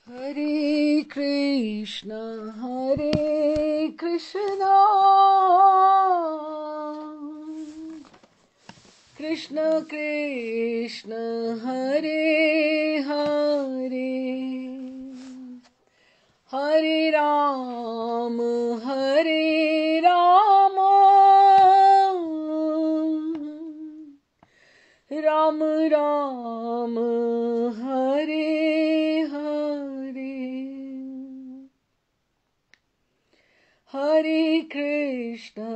Hare Krishna, Krishna Krishna, Hare Hare, Hare Ram, Hare Rama, Ram Ram, Hare Hare, Hare Krishna,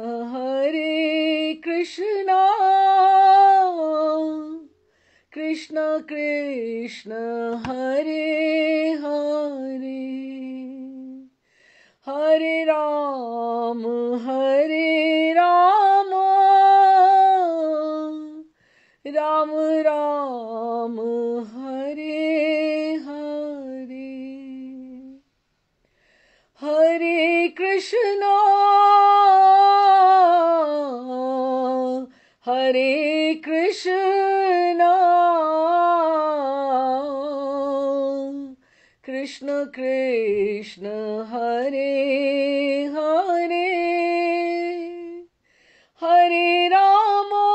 Krishna Krishna, Hare Hare, Hare Ram, Hare Rama, Ram Ram, Hare Hare, Hare Krishna, Krishna Krishna, Hare Hare, Hare Rama,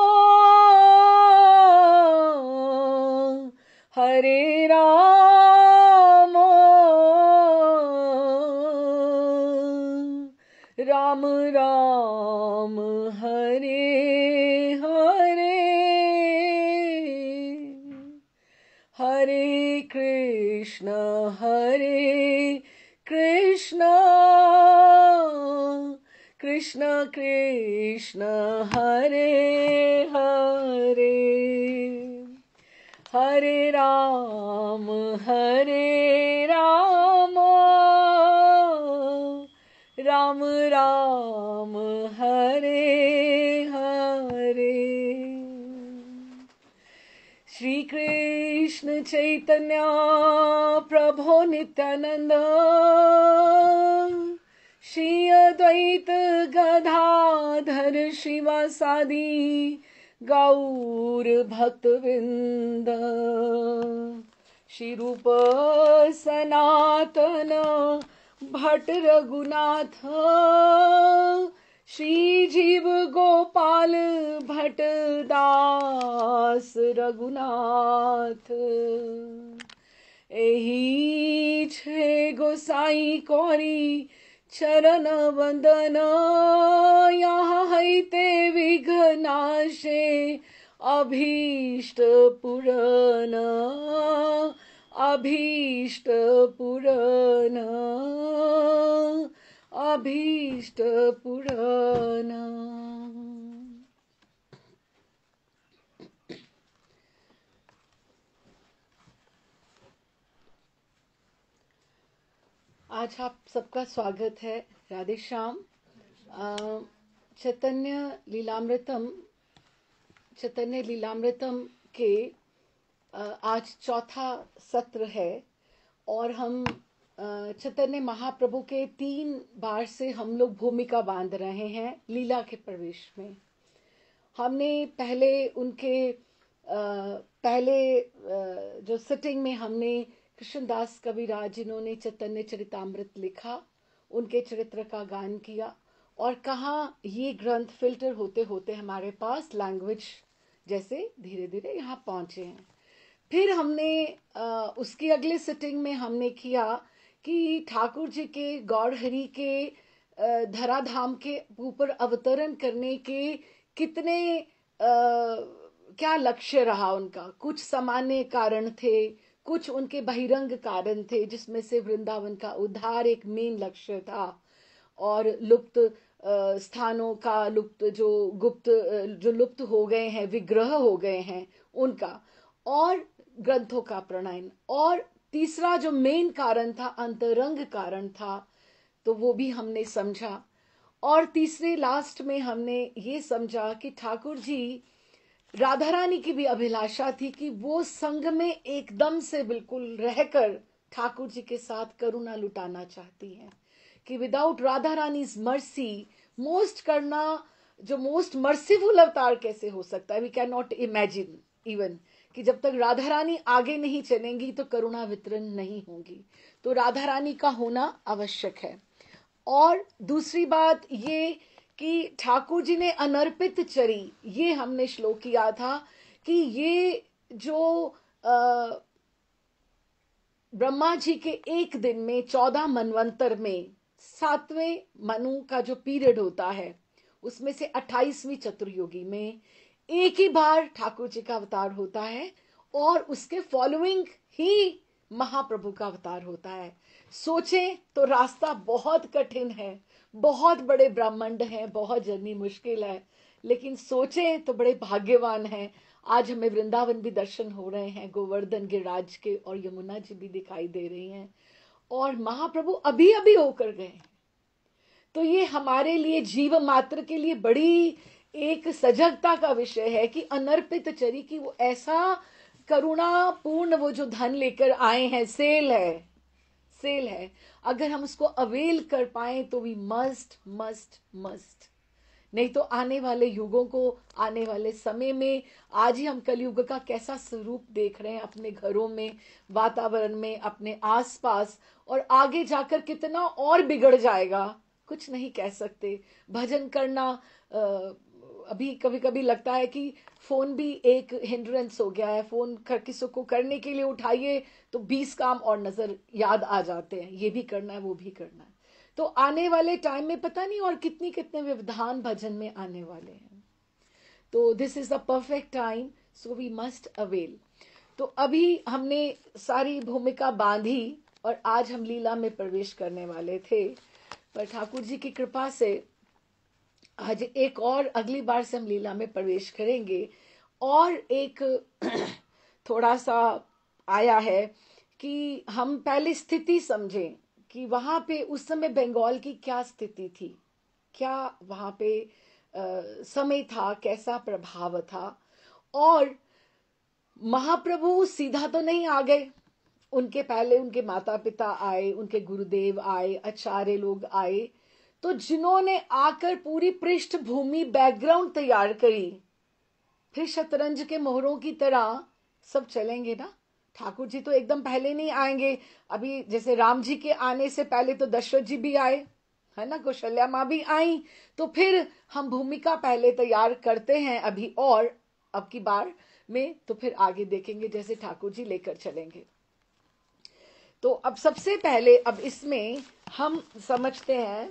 Hare Rama, Ram Ram, Hare Hare, Hare Krishna, Krishna Krishna, Hare Hare, Hare Ram, Hare Rama, Ram Ram, Hare Hare, Shri Krishna Chaitanya Prabhu Nityananda, Shri Advaita Gadadhar Shivasadi Gaur Bhaktavinda, Shri Rupa Sanatana Bhatt Raghunatha, Shri Jeev Gopal Bhatt Das Raghunath, एही छे गोसाई कौरी चरण वंदन, यहाँ हैते विघ्नाशे अभीष्ट पुरन, अभीष्ट पुरन, अभीष्ट पुरन। आज आप सबका स्वागत है। राधे श्याम। चैतन्य लीलामृतम के आज चौथा सत्र है और हम चैतन्य महाप्रभु के 3 बार से हम लोग भूमिका बांध रहे हैं लीला के प्रवेश में। हमने पहले उनके जो सिटिंग में हमने कृष्णदास कविराज जिन्होंने चैतन्य चरितामृत लिखा, उनके चरित्र का गान किया और कहाँ ये ग्रंथ फिल्टर होते होते हमारे पास लैंग्वेज जैसे धीरे धीरे यहाँ पहुंचे हैं। फिर हमने उसकी अगले सिटिंग में हमने किया कि ठाकुर जी के गौड़हरी के धराधाम के ऊपर अवतरण करने के कितने क्या लक्ष्य रहा उनका। कुछ सामान्य कारण थे, कुछ उनके बहिरंग कारण थे, जिसमें से वृंदावन का उद्धार एक मेन लक्ष्य था और लुप्त स्थानों का जो लुप्त हो गए हैं, विग्रह हो गए हैं उनका, और ग्रंथों का प्रणयन, और तीसरा जो मेन कारण था अंतरंग कारण था, तो वो भी हमने समझा। और तीसरे लास्ट में हमने ये समझा कि ठाकुर जी, राधा रानी की भी अभिलाषा थी कि वो संग में एकदम से बिल्कुल रहकर ठाकुर जी के साथ करुणा लुटाना चाहती हैं, कि without Radha Rani's mercy most करना, जो मोस्ट मर्सीफुल अवतार कैसे हो सकता है, we can not imagine even कि जब तक राधा रानी आगे नहीं चलेंगी तो करुणा वितरण नहीं होगी। तो राधा रानी का होना आवश्यक है। और दूसरी बात ये कि ठाकुर जी ने अनर्पित चरी, ये हमने श्लोक किया था कि ये जो ब्रह्मा जी के एक दिन में 14 मनवंतर में 7वें मनु का जो पीरियड होता है उसमें से 28वीं चतुर्युगी में एक ही बार ठाकुर जी का अवतार होता है और उसके फॉलोइंग ही महाप्रभु का अवतार होता है। सोचें तो रास्ता बहुत कठिन है, बहुत बड़े ब्रह्मांड हैं, बहुत जर्नी मुश्किल है, लेकिन सोचें तो बड़े भाग्यवान हैं। आज हमें वृंदावन भी दर्शन हो रहे हैं, गोवर्धन गिरिराज के, और यमुना जी भी दिखाई दे रही हैं, और महाप्रभु अभी अभी होकर गए। तो ये हमारे लिए, जीव मात्र के लिए बड़ी एक सजगता का विषय है कि अनर्पित चरी की वो ऐसा करुणापूर्ण वो जो धन लेकर आए हैं, सेल है, अगर हम उसको अवेल कर पाए तो वी मस्ट मस्ट मस्ट। नहीं तो आने वाले युगों को, आने वाले समय में, आज ही हम कलयुग का कैसा स्वरूप देख रहे हैं अपने घरों में, वातावरण में, अपने आसपास, और आगे जाकर कितना और बिगड़ जाएगा कुछ नहीं कह सकते। भजन करना अभी कभी कभी लगता है कि फोन भी एक हिंड्रेंस हो गया है। फोन किसी को करने के लिए उठाइए तो 20 काम और नजर याद आ जाते हैं, ये भी करना है, वो भी करना है। तो आने वाले टाइम में पता नहीं और कितने कितने व्यवधान भजन में आने वाले हैं। तो this is the perfect time, so we must avail. तो अभी हमने सारी भूमिका बांधी और आज हम लीला में प्रवेश करने वाले थे, पर ठाकुर जी की कृपा से आज एक और, अगली बार से हम लीला में प्रवेश करेंगे। और एक थोड़ा सा आया है कि हम पहले स्थिति समझें कि वहां पे उस समय बंगाल की क्या स्थिति थी, क्या वहां पे समय था, कैसा प्रभाव था। और महाप्रभु सीधा तो नहीं आ गए, उनके पहले उनके माता पिता आए, उनके गुरुदेव आए, आचार्य लोग आए, तो जिन्होंने आकर पूरी पृष्ठभूमि, बैकग्राउंड तैयार करी, फिर शतरंज के मोहरों की तरह सब चलेंगे ना। ठाकुर जी तो एकदम पहले नहीं आएंगे। अभी जैसे राम जी के आने से पहले तो दशरथ जी भी आए, है ना, कौशल्या माँ भी आई, तो फिर हम भूमिका पहले तैयार करते हैं अभी, और अब की बार में तो फिर आगे देखेंगे जैसे ठाकुर जी लेकर चलेंगे। तो अब सबसे पहले, अब इसमें हम समझते हैं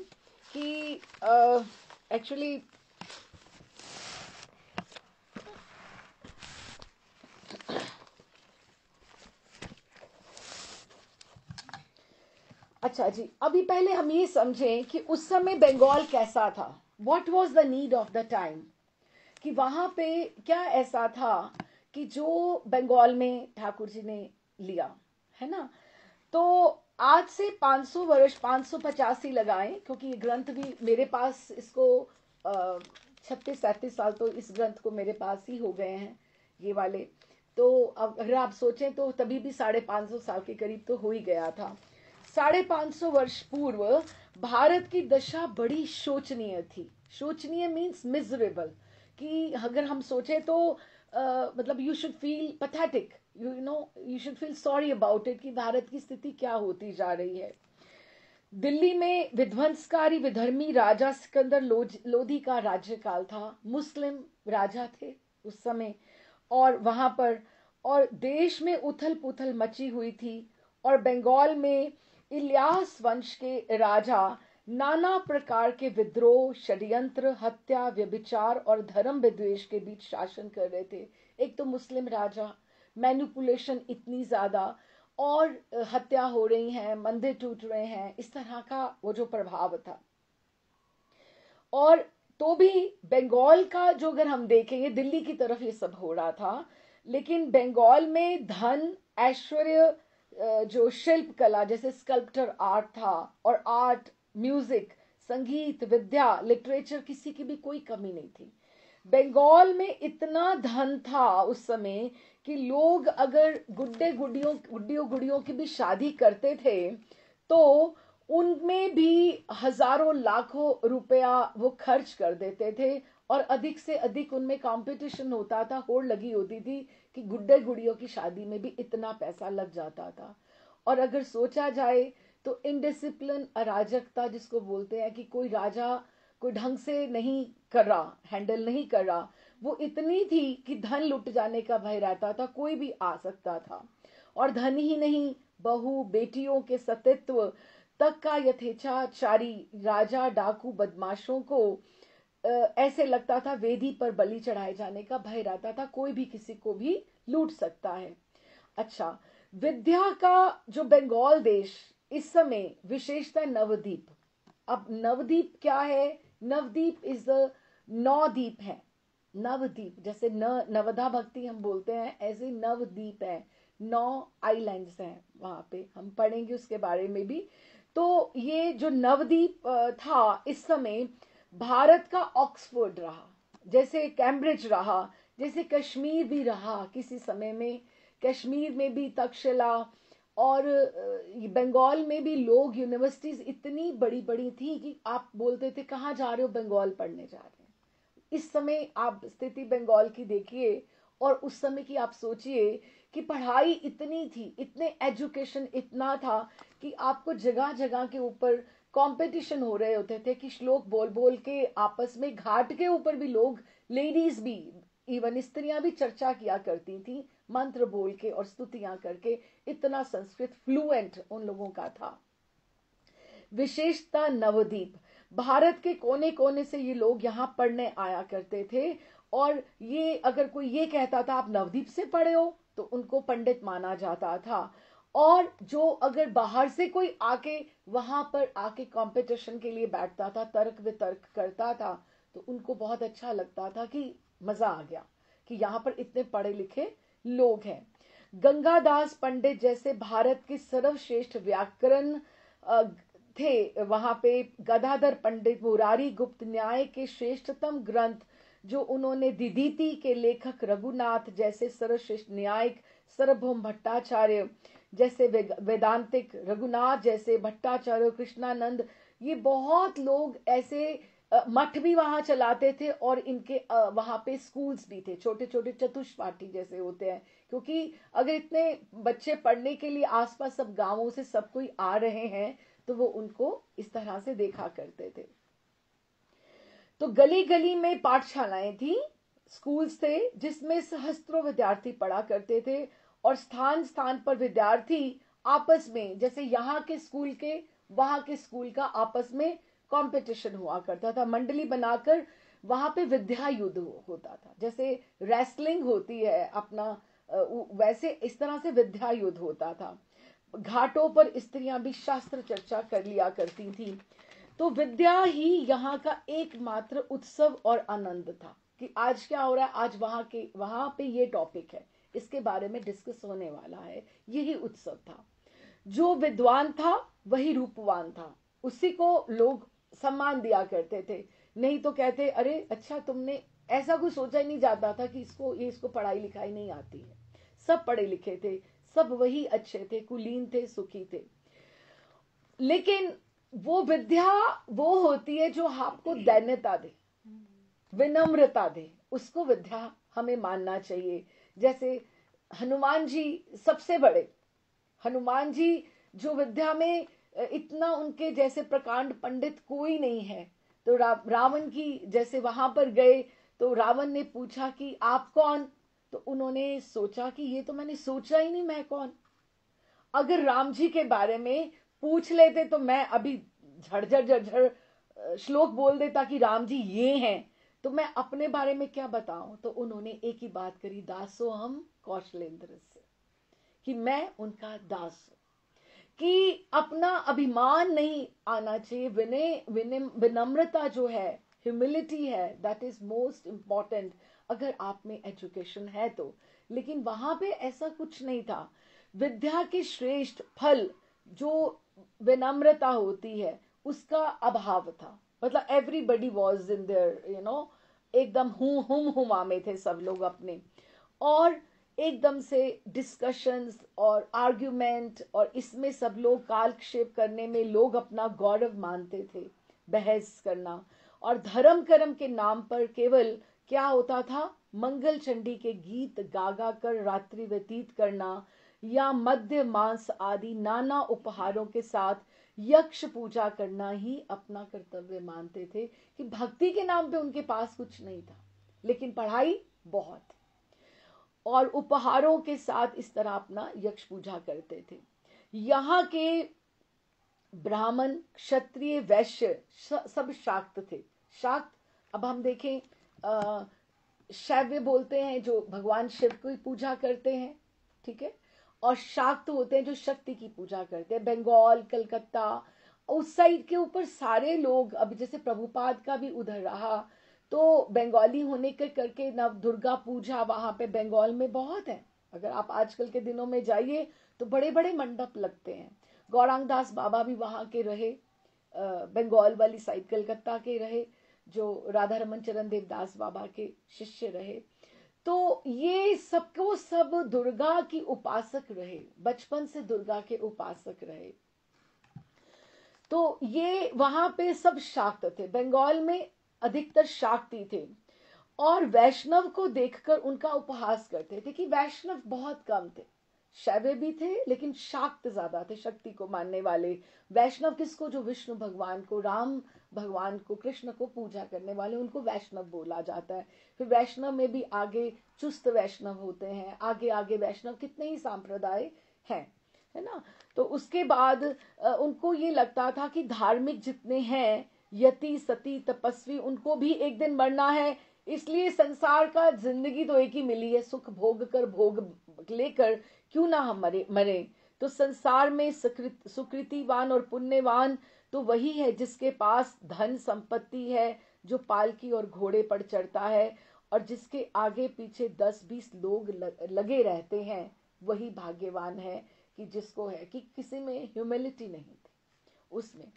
कि एक्चुअली अच्छा जी, अभी पहले हम ये समझें कि उस समय बंगाल कैसा था, what was the need of the time, कि वहां पे क्या ऐसा था कि जो बंगाल में ठाकुर जी ने लिया, है ना। तो आज से 500 वर्ष, 585 लगाएं, क्योंकि ये ग्रंथ भी मेरे पास, इसको 36-37 साल तो इस ग्रंथ को मेरे पास ही हो गए हैं, ये वाले। तो अगर आप सोचें तो तभी भी 550 साल के करीब तो हो ही गया था। 550 वर्ष पूर्व भारत की दशा बड़ी शोचनीय थी। शोचनीय मीन्स मिजरेबल, कि अगर हम सोचे तो मतलब you should feel pathetic, you should feel sorry about it, कि भारत की स्थिति क्या होती जा रही है। दिल्ली में विध्वंसकारी विधर्मी राजा सिकंदर लोधी का राज्यकाल था। मुस्लिम राजा थे उस समय, और वहां पर, और देश में उथल पुथल मची हुई थी। और बंगाल में इलियास वंश के राजा नाना प्रकार के विद्रोह, षड्यंत्र, हत्या, व्यभिचार और धर्म विद्वेष के बीच शासन कर रहे थे। एक तो मुस्लिम राजा, मैनिपुलेशन इतनी ज्यादा, और हत्या हो रही है, मंदिर टूट रहे हैं, इस तरह का वो जो प्रभाव था। और तो भी बंगाल का जो अगर हम देखेंगे, दिल्ली की तरफ ये सब हो रहा था, लेकिन बंगाल में धन, ऐश्वर्य, जो शिल्प कला जैसे स्कल्प्टर आर्ट था, और आर्ट, म्यूजिक, संगीत, विद्या, लिटरेचर, किसी की भी कोई कमी नहीं थी। बंगाल में इतना धन था उस समय कि लोग अगर गुड्डियों की भी शादी करते थे तो उनमें भी हजारों लाखों रुपया वो खर्च कर देते थे, और अधिक से अधिक उनमें कंपटीशन होता था, होड़ लगी होती थी कि गुड्डे गुड़ियों की शादी में भी इतना पैसा लग जाता था। और अगर सोचा जाए तो इनडिसिप्लिन, अराजकता जिसको बोलते हैं, कि कोई राजा कोई ढंग से नहीं कर रहा, हैंडल नहीं कर रहा, वो इतनी थी कि धन लुट जाने का भय रहता था, कोई भी आ सकता था। और धन ही नहीं, बहू बेटियों के सतीत्व तक का यथेच्छाचारी राजा डाकू बदमाशों को ऐसे लगता था वेदी पर बलि चढ़ाए जाने का भय रहता था, कोई भी किसी को भी लूट सकता है। अच्छा, विद्या का जो बंगाल देश इस समय विशेषता नवद्वीप। अब नवद्वीप क्या है? नवद्वीप इज द 9 द्वीप है। नवद्वीप जैसे नवधा भक्ति हम बोलते हैं, ऐसे नवद्वीप है, 9 आइलैंड्स हैं वहां पे, हम पढ़ेंगे उसके बारे में भी। तो ये जो नवद्वीप था इस समय भारत का ऑक्सफोर्ड रहा, जैसे कैम्ब्रिज रहा, जैसे कश्मीर भी रहा किसी समय में। कश्मीर में भी तक्षशिला, और बंगाल में भी लोग, यूनिवर्सिटीज इतनी बड़ी बड़ी थी कि आप बोलते थे कहाँ जा रहे हो? बंगाल पढ़ने जा रहे हैं। इस समय आप स्थिति बंगाल की देखिए और उस समय की आप सोचिए कि पढ़ाई इतनी थी, इतने एजुकेशन इतना था कि आपको जगह जगह के ऊपर कंपटीशन हो रहे होते थे कि श्लोक बोल बोल के आपस में, घाट के ऊपर भी लोग, लेडीज भी, इवन स्त्रियां भी चर्चा किया करती थी मंत्र बोल के और स्तुतियां करके। इतना संस्कृत फ्लुएंट उन लोगों का था। विशेषता नवद्वीप, भारत के कोने कोने से ये लोग यहाँ पढ़ने आया करते थे। और ये अगर कोई ये कहता था आप नवद्वीप से पढ़े हो तो उनको पंडित माना जाता था। और जो अगर बाहर से कोई आके वहां पर आके कंपटीशन के लिए बैठता था, तर्क वितर्क करता था, तो उनको बहुत अच्छा लगता था कि मजा आ गया कि यहाँ पर इतने पढ़े लिखे लोग हैं। गंगादास पंडित जैसे भारत के सर्वश्रेष्ठ व्याकरण थे वहां पे। गदाधर पंडित, मुरारी गुप्त न्याय के श्रेष्ठतम ग्रंथ जो उन्होंने, दिदीति के लेखक रघुनाथ जैसे सर्वश्रेष्ठ न्यायिक, सार्वभौम भट्टाचार्य जैसे वेदांतिक, रघुनाथ जैसे भट्टाचार्य, कृष्णानंद, ये बहुत लोग ऐसे मठ भी वहां चलाते थे। और इनके वहां पे स्कूल्स भी थे, छोटे छोटे चतुष्पाठी जैसे होते हैं, क्योंकि अगर इतने बच्चे पढ़ने के लिए आसपास सब गांवों से सब कोई आ रहे हैं तो वो उनको इस तरह से देखा करते थे। तो गली गली में पाठशालाएं थी, स्कूल्स थे, जिसमें सहस्त्रों विद्यार्थी पढ़ा करते थे। और स्थान स्थान पर विद्यार्थी आपस में, जैसे यहाँ के स्कूल के वहां के स्कूल का आपस में कंपटीशन हुआ करता था, मंडली बनाकर वहां पे विद्या युद्ध होता था। जैसे रेसलिंग होती है अपना, वैसे इस तरह से विद्या युद्ध होता था। घाटों पर स्त्रियां भी शास्त्र चर्चा कर लिया करती थी। तो विद्या ही यहाँ का एकमात्र उत्सव और आनंद था कि आज क्या हो रहा है, आज वहां पे ये टॉपिक है, इसके बारे में डिस्कस होने वाला है, यही उत्सव था। जो विद्वान था वही रूपवान था, उसी को लोग सम्मान दिया करते थे। नहीं तो कहते अरे अच्छा तुमने, ऐसा कुछ सोचा ही नहीं जाता था कि इसको पढ़ाई लिखाई नहीं आती है। सब पढ़े लिखे थे, सब वही अच्छे थे, कुलीन थे, सुखी थे। लेकिन वो विद्या वो होती है जो आपको दैन्यता दे, विनम्रता दे, उसको विद्या हमें मानना चाहिए। जैसे हनुमान जी सबसे बड़े, हनुमान जी जो विद्या में इतना उनके जैसे प्रकांड पंडित कोई नहीं है। तो रावण की जैसे वहां पर गए तो रावण ने पूछा कि आप कौन? तो उन्होंने सोचा कि ये तो मैंने सोचा ही नहीं, मैं कौन। अगर राम जी के बारे में पूछ लेते तो मैं अभी झड़झड़ झड़झड़ श्लोक बोल देता कि राम जी ये हैं, तो मैं अपने बारे में क्या बताऊं। तो उन्होंने एक ही बात करी, दासो हम कौशलेंद्र से, कि मैं उनका दास हूं, कि अपना अभिमान नहीं आना चाहिए। विनम्रता जो है, ह्यूमिलिटी है, दैट इज मोस्ट इंपॉर्टेंट अगर आप में एजुकेशन है तो। लेकिन वहां पे ऐसा कुछ नहीं था। विद्या के श्रेष्ठ फल जो विनम्रता होती है उसका अभाव था। मतलब एवरीबडी वॉज इन देयर एकदम हुमा में थे सब लोग अपने, और एकदम से डिस्कशंस और आर्ग्यूमेंट, और इसमें सब लोग कालक्षेप करने में लोग अपना गौरव मानते थे, बहस करना। और धर्म कर्म के नाम पर केवल क्या होता था, मंगल चंडी के गीत गा गा कर रात्रि व्यतीत करना या मध्य मांस आदि नाना उपहारों के साथ यक्ष पूजा करना ही अपना कर्तव्य मानते थे। कि भक्ति के नाम पे उनके पास कुछ नहीं था, लेकिन पढ़ाई बहुत, और उपहारों के साथ इस तरह अपना यक्ष पूजा करते थे। यहाँ के ब्राह्मण क्षत्रिय वैश्य सब शाक्त थे। शाक्त, अब हम देखें, शैव्य बोलते हैं जो भगवान शिव की पूजा करते हैं, ठीक है, और शाक्त होते हैं जो शक्ति की पूजा करते हैं। बंगाल, कलकत्ता, उस साइड के ऊपर सारे लोग, अब जैसे प्रभुपाद का भी उधर रहा, तो बंगाली होने के करके नव दुर्गा पूजा वहां पे बंगाल में बहुत है। अगर आप आजकल के दिनों में जाइए तो बड़े बड़े मंडप लगते हैं। गौरांग दास बाबा भी वहां के रहे, बंगाल वाली साइड कलकत्ता के रहे, जो राधा रमन चरण देवदास बाबा के शिष्य रहे। तो ये सबको सब दुर्गा की उपासक रहे, बचपन से दुर्गा के उपासक रहे। तो ये वहां पे सब शाक्त थे। बंगाल में अधिकतर शाक्ति थे, और वैष्णव को देखकर उनका उपहास करते थे कि वैष्णव बहुत कम थे। शैव भी थे लेकिन शाक्त ज्यादा थे, शक्ति को मानने वाले। वैष्णव किसको? जो विष्णु भगवान को, राम भगवान को, कृष्ण को पूजा करने वाले, उनको वैष्णव बोला जाता है। फिर वैष्णव में भी आगे चुस्त वैष्णव होते हैं, आगे आगे वैष्णव कितने ही संप्रदाय हैं, है ना। तो उसके बाद उनको ये लगता था कि धार्मिक जितने हैं, यति सती तपस्वी, उनको भी एक दिन मरना है, इसलिए संसार का जिंदगी तो एक ही मिली है, सुख भोग कर, भोग लेकर क्यों ना हम मरे। तो संसार में सुकृतिवान और पुण्यवान तो वही है जिसके पास धन संपत्ति है, जो पालकी और घोड़े पर चढ़ता है, और जिसके आगे पीछे 10-20 लोग लगे रहते हैं, वही भाग्यवान है। कि जिसको है कि किसी में ह्यूमिलिटी नहीं थी उसमें।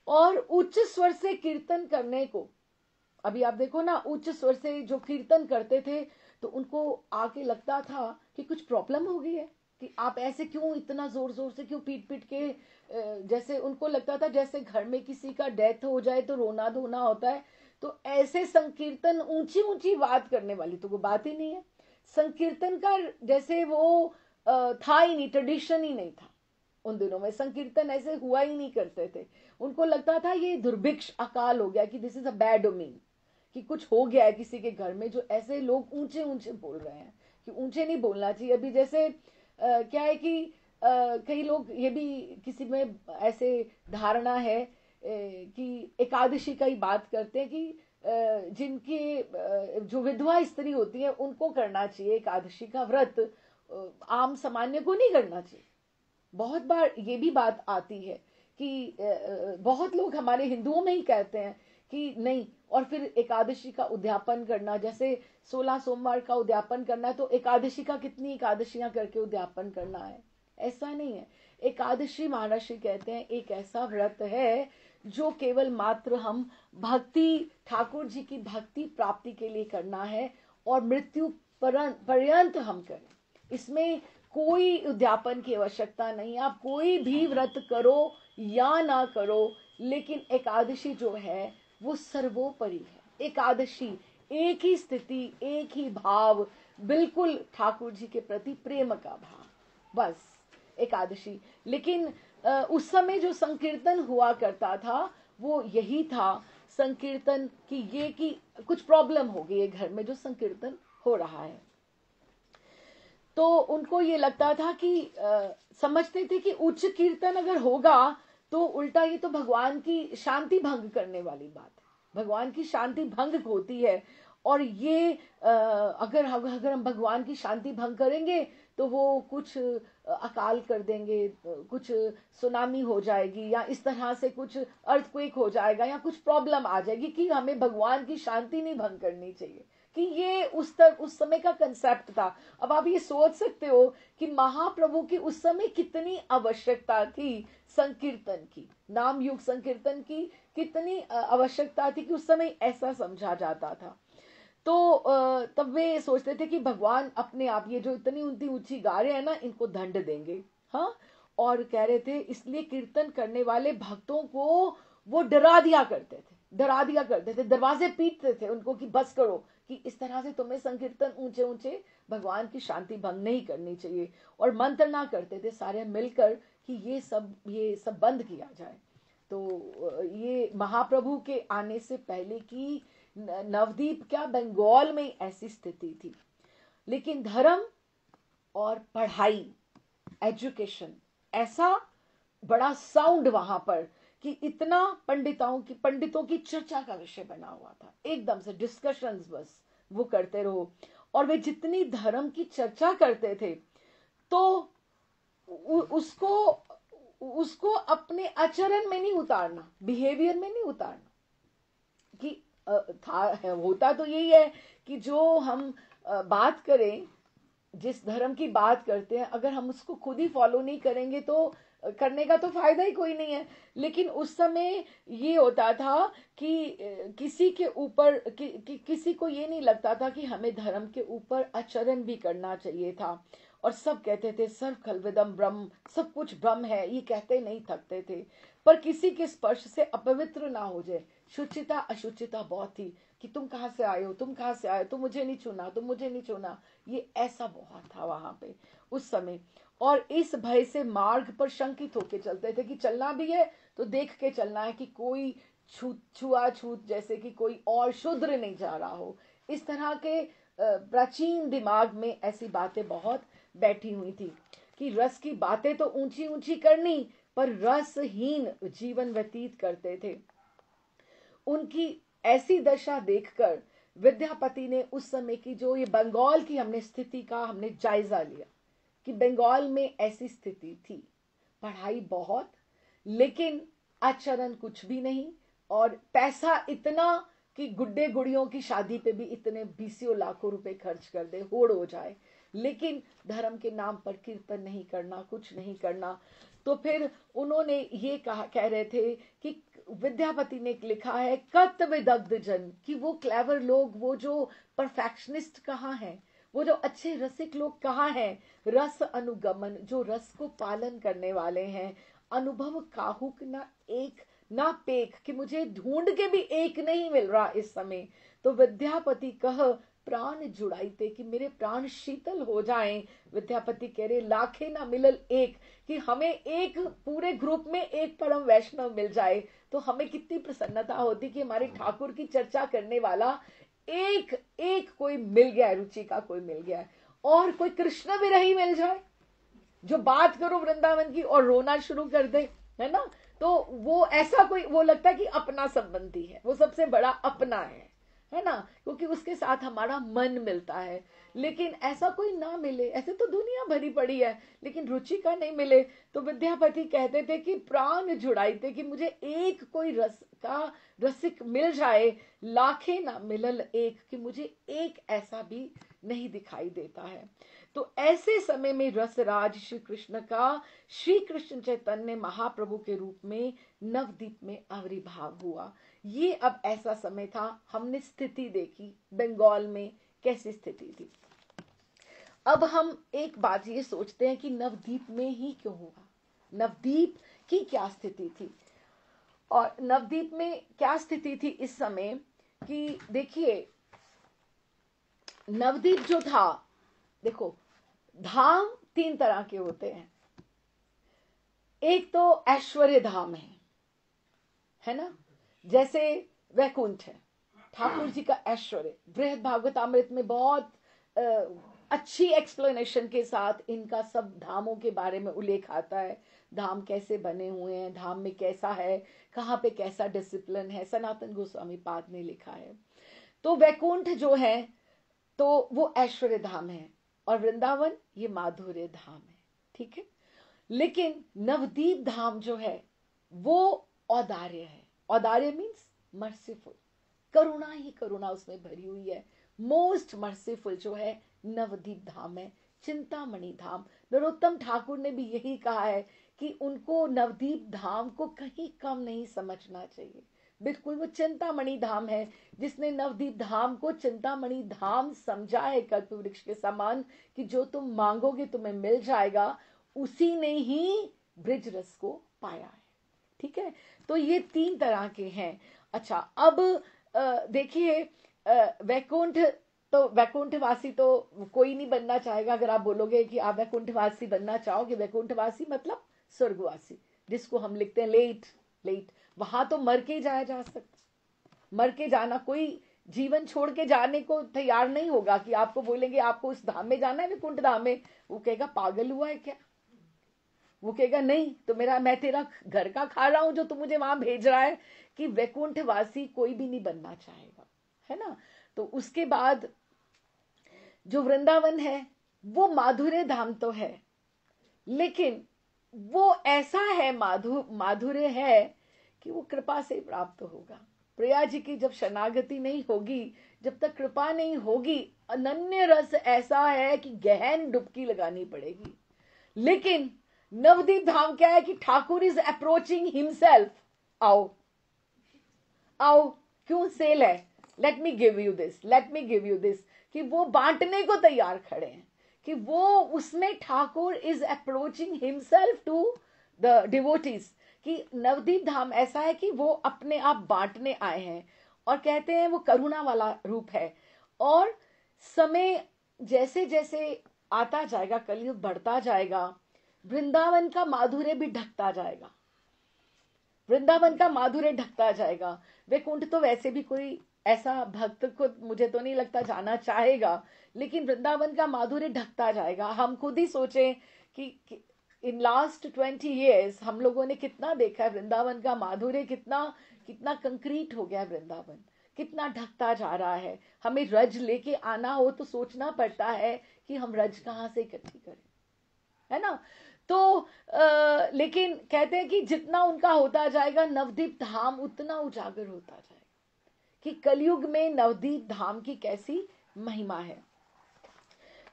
और उच्च स्वर से कीर्तन करने को, अभी आप देखो ना, उच्च स्वर से जो कीर्तन करते थे तो उनको आके लगता था कि कुछ प्रॉब्लम हो गई है, कि आप ऐसे क्यों इतना जोर जोर से क्यों पीट पीट के, जैसे उनको लगता था जैसे घर में किसी का डेथ हो जाए तो रोना धोना होता है। तो ऐसे संकीर्तन, ऊंची ऊंची बात करने वाली तो वो बात ही नहीं है। संकीर्तन का जैसे वो था ही नहीं, ट्रेडिशन ही नहीं था उन दिनों में। संकीर्तन ऐसे हुआ ही नहीं करते थे। उनको लगता था ये दुर्भिक्ष अकाल हो गया, कि this is a bad omen, कि कुछ हो गया है किसी के घर में, जो ऐसे लोग ऊंचे ऊंचे बोल रहे हैं। कि ऊंचे नहीं बोलना चाहिए। अभी जैसे क्या है कि कई लोग ये भी, किसी में ऐसे धारणा है कि एकादशी का ही बात करते हैं कि जिनकी जो विधवा स्त्री होती है उनको करना चाहिए एकादशी का व्रत, आम सामान्य को नहीं करना चाहिए। बहुत बार ये भी बात आती है कि बहुत लोग हमारे हिंदुओं में ही कहते हैं कि नहीं, और फिर एकादशी का उद्यापन करना, जैसे 16 सोमवार का उद्यापन करना है तो एकादशी का कितनी एकादशियां करके उद्यापन करना है, ऐसा नहीं है। एकादशी महर्षि कहते हैं एक ऐसा व्रत है जो केवल मात्र हम भक्ति, ठाकुर जी की भक्ति प्राप्ति के लिए करना है, और मृत्यु पर्यंत हम करें। इसमें कोई उद्यापन की आवश्यकता नहीं। आप कोई भी व्रत करो या ना करो, लेकिन एकादशी जो है वो सर्वोपरि है। एकादशी एक ही स्थिति, एक ही भाव, बिल्कुल ठाकुर जी के प्रति प्रेम का भाव, बस एकादशी। लेकिन उस समय जो संकीर्तन हुआ करता था वो यही था, संकीर्तन की ये कि कुछ प्रॉब्लम हो गई है घर में जो संकीर्तन हो रहा है। तो उनको ये लगता था कि समझते थे कि उच्च कीर्तन अगर होगा तो उल्टा ये तो भगवान की शांति भंग करने वाली बात है, भगवान की शांति भंग होती है। और ये अगर हम भगवान की शांति भंग करेंगे तो वो कुछ अकाल कर देंगे, कुछ सुनामी हो जाएगी, या इस तरह से कुछ अर्थक्वेक हो जाएगा, या कुछ प्रॉब्लम आ जाएगी, कि हमें भगवान की शांति नहीं भंग करनी चाहिए। कि ये उस समय का कंसेप्ट था। अब आप ये सोच सकते हो कि महाप्रभु की उस समय कितनी आवश्यकता थी संकीर्तन की, नाम युग संकीर्तन की कितनी आवश्यकता थी, कि उस समय ऐसा समझा जाता था। तो तब वे सोचते थे कि भगवान अपने आप ये जो इतनी ऊंची गा रहे हैं ना, इनको दंड देंगे। हाँ, और कह रहे थे इसलिए कीर्तन करने वाले भक्तों को वो डरा दिया करते थे, दरवाजे पीटते थे उनको कि बस करो, कि इस तरह से तुम्हें संकीर्तन ऊंचे ऊंचे भगवान की शांति भंग नहीं करनी चाहिए, और मंत्रणा करते थे सारे मिलकर कि ये सब बंद किया जाए। तो ये महाप्रभु के आने से पहले की नवदीप क्या, बंगाल में ऐसी स्थिति थी। लेकिन धर्म और पढ़ाई, एजुकेशन, ऐसा बड़ा साउंड वहां पर कि इतना पंडितों की चर्चा का विषय बना हुआ था। एकदम से डिस्कशंस बस वो करते रहो, और वे जितनी धर्म की चर्चा करते थे तो उसको अपने आचरण में नहीं उतारना, बिहेवियर में नहीं उतारना। कि होता तो यही है कि जो हम बात करें, जिस धर्म की बात करते हैं, अगर हम उसको खुद ही फॉलो नहीं करेंगे तो करने का तो फायदा ही कोई नहीं है। लेकिन उस समय ये होता था कि किसी के ऊपर किसी को ये नहीं लगता था कि हमें धर्म के ऊपर आचरण भी करना चाहिए था। और सब कहते थे सर्व खलविदम ब्रह्म, सब कुछ ब्रह्म है, ये कहते नहीं थकते थे। पर किसी के स्पर्श से अपवित्र ना हो जाए। शुचिता अशुचिता बहुत थी कि तुम कहाँ से आए हो, तुम कहाँ से आए, तुम मुझे नहीं छूना, तुम मुझे नहीं छूना, ये ऐसा बहुत था वहां पे उस समय। और इस भय से मार्ग पर शंकित होके चलते थे कि चलना भी है तो देख के चलना है कि कोई छुआछूत, जैसे कि कोई और शूद्र नहीं जा रहा हो। इस तरह के प्राचीन दिमाग में ऐसी बातें बहुत बैठी हुई थी कि रस की बातें तो ऊंची ऊंची करनी, पर रसहीन जीवन व्यतीत करते थे। उनकी ऐसी दशा देखकर विद्यापति ने उस समय की जो ये बंगाल की हमने स्थिति का हमने जायजा लिया कि बंगाल में ऐसी स्थिति थी, पढ़ाई बहुत लेकिन आचरण कुछ भी नहीं, और पैसा इतना कि गुड्डे गुड़ियों की शादी पे भी इतने 20 लाखों रुपए खर्च कर दे, होड़ हो जाए, लेकिन धर्म के नाम पर कीर्तन नहीं करना, कुछ नहीं करना। तो फिर उन्होंने ये कह रहे थे कि विद्यापति ने लिखा है कत विदग्ध जन, कि वो क्लेवर लोग, वो जो परफेक्शनिस्ट कहाँ हैं, वो जो अच्छे रसिक लोग कहाँ हैं, रस अनुगमन, जो रस को पालन करने वाले हैं, अनुभव काहुक ना एक ना पेख, कि मुझे ढूंढ के भी एक नहीं मिल रहा इस समय। तो विद्यापति कह प्राण जुड़ाईते, कि मेरे प्राण शीतल हो जाएं। विद्यापति कह रहे लाखे ना मिलल एक, कि हमें एक पूरे ग्रुप में एक परम वैष्णव मिल जाए तो हमें कितनी प्रसन्नता होती कि हमारे ठाकुर की चर्चा करने वाला एक एक कोई मिल गया है, रुचि का कोई मिल गया है। और कोई कृष्ण विरही मिल जाए जो बात करो वृंदावन की और रोना शुरू कर दे, है ना। तो वो ऐसा कोई, वो लगता है कि अपना संबंधी है, वो सबसे बड़ा अपना है ना, क्योंकि उसके साथ हमारा मन मिलता है। लेकिन ऐसा कोई ना मिले, ऐसे तो दुनिया भरी पड़ी है, लेकिन रुचि का नहीं मिले। तो विद्यापति कहते थे कि प्राण जुड़ाई थे, कि मुझे एक कोई रस का रसिक मिल जाए, लाखे ना मिलल एक, कि मुझे एक ऐसा भी नहीं दिखाई देता है। तो ऐसे समय में रसराज श्री कृष्ण का श्री कृष्ण चैतन्य महाप्रभु के रूप में नवदीप में आविर्भाव हुआ। ये अब ऐसा समय था, हमने स्थिति देखी बंगाल में कैसी स्थिति थी। अब हम एक बात ये सोचते हैं कि नवदीप में ही क्यों हुआ, नवदीप की क्या स्थिति थी। और नवदीप में क्या स्थिति थी इस समय कि देखिए, नवदीप जो था, देखो धाम 3 तरह के होते हैं। एक तो ऐश्वर्य धाम है ना, जैसे वैकुंठ है, ठाकुर जी का ऐश्वर्य। बृहद भागवतामृत में बहुत अच्छी एक्सप्लेनेशन के साथ इनका सब धामों के बारे में उल्लेख आता है, धाम कैसे बने हुए हैं, धाम में कैसा है, कहाँ पे कैसा डिसिप्लिन है, सनातन गोस्वामी पाद ने लिखा है। तो वैकुंठ जो है तो वो ऐश्वर्य धाम है, और वृंदावन ये माधुर्य धाम है, ठीक है। लेकिन नवदीप धाम जो है वो औदार्य है। औदार्य मीन्स मर्सीफुल, करुणा ही करुणा उसमें भरी हुई है। मोस्ट मर्सीफुल जो है नवदीप धाम है, चिंतामणि धाम। नरोत्तम ठाकुर ने भी यही कहा है कि उनको नवदीप धाम को कहीं कम नहीं समझना चाहिए, बिल्कुल वो चिंतामणि धाम है। जिसने नवदीप धाम को चिंतामणि धाम समझा है कल्प वृक्ष के समान, कि जो तुम मांगोगे तुम्हें मिल जाएगा, उसी ने ही ब्रिज रस को पाया है, ठीक है। तो ये 3 तरह के हैं। अच्छा, अब देखिए वैकुंठ तो वैकुंठवासी तो कोई नहीं बनना चाहेगा। अगर आप बोलोगे कि आप वैकुंठवासी बनना चाहोगे, वैकुंठवासी मतलब स्वर्गवासी, जिसको हम लिखते हैं लेट लेट, वहां तो मर के जाया जा सकता, मर के जाना, कोई जीवन छोड़ के जाने को तैयार नहीं होगा। कि आपको बोलेंगे आपको उस धाम में जाना है, वैकुंठ धाम में, वो कहेगा पागल हुआ है क्या, वो कहेगा नहीं तो मैं तेरा घर का खा रहा हूं जो तू मुझे वहां भेज रहा है। कि वैकुंठवासी कोई भी नहीं बनना चाहेगा, है ना। तो उसके बाद जो वृंदावन है वो माधुर्य धाम तो है, लेकिन वो ऐसा है माधुर्य है कि वो कृपा से प्राप्त होगा। प्रिया जी की जब शरणागति नहीं होगी, जब तक कृपा नहीं होगी, अनन्य रस ऐसा है कि गहन डुबकी लगानी पड़ेगी। लेकिन नवदीप धाम क्या है कि ठाकुर इज अप्रोचिंग हिमसेल्फ, आओ आओ, क्यों सेल है, let me give you this, let me give you this, कि वो बांटने को तैयार खड़े हैं। कि वो उसमें Thakur is approaching himself to the devotees. कि नवदीप धाम ऐसा है कि वो अपने आप बांटने आए हैं, और कहते हैं वो करुणा वाला रूप है। और समय जैसे जैसे आता जाएगा, कलयुग बढ़ता जाएगा, वृंदावन का माधुर्य भी ढकता जाएगा, वृंदावन का माधुर्य ढकता जाएगा। वैकुंठ तो वैसे भी कोई ऐसा भक्त को मुझे तो नहीं लगता जाना चाहेगा, लेकिन वृंदावन का माधुर्य ढकता जाएगा। हम खुद ही सोचें कि इन लास्ट 20 years हम लोगों ने कितना देखा है वृंदावन का माधुर्य, कितना कितना कंक्रीट हो गया वृंदावन, कितना ढकता जा रहा है। हमें रज लेके आना हो तो सोचना पड़ता है कि हम रज कहाँ से इकट्ठी करें, है ना। तो लेकिन कहते हैं कि जितना उनका होता जाएगा नवदीप धाम उतना उजागर होता जाएगा, कि कलयुग में नवदीप धाम की कैसी महिमा है।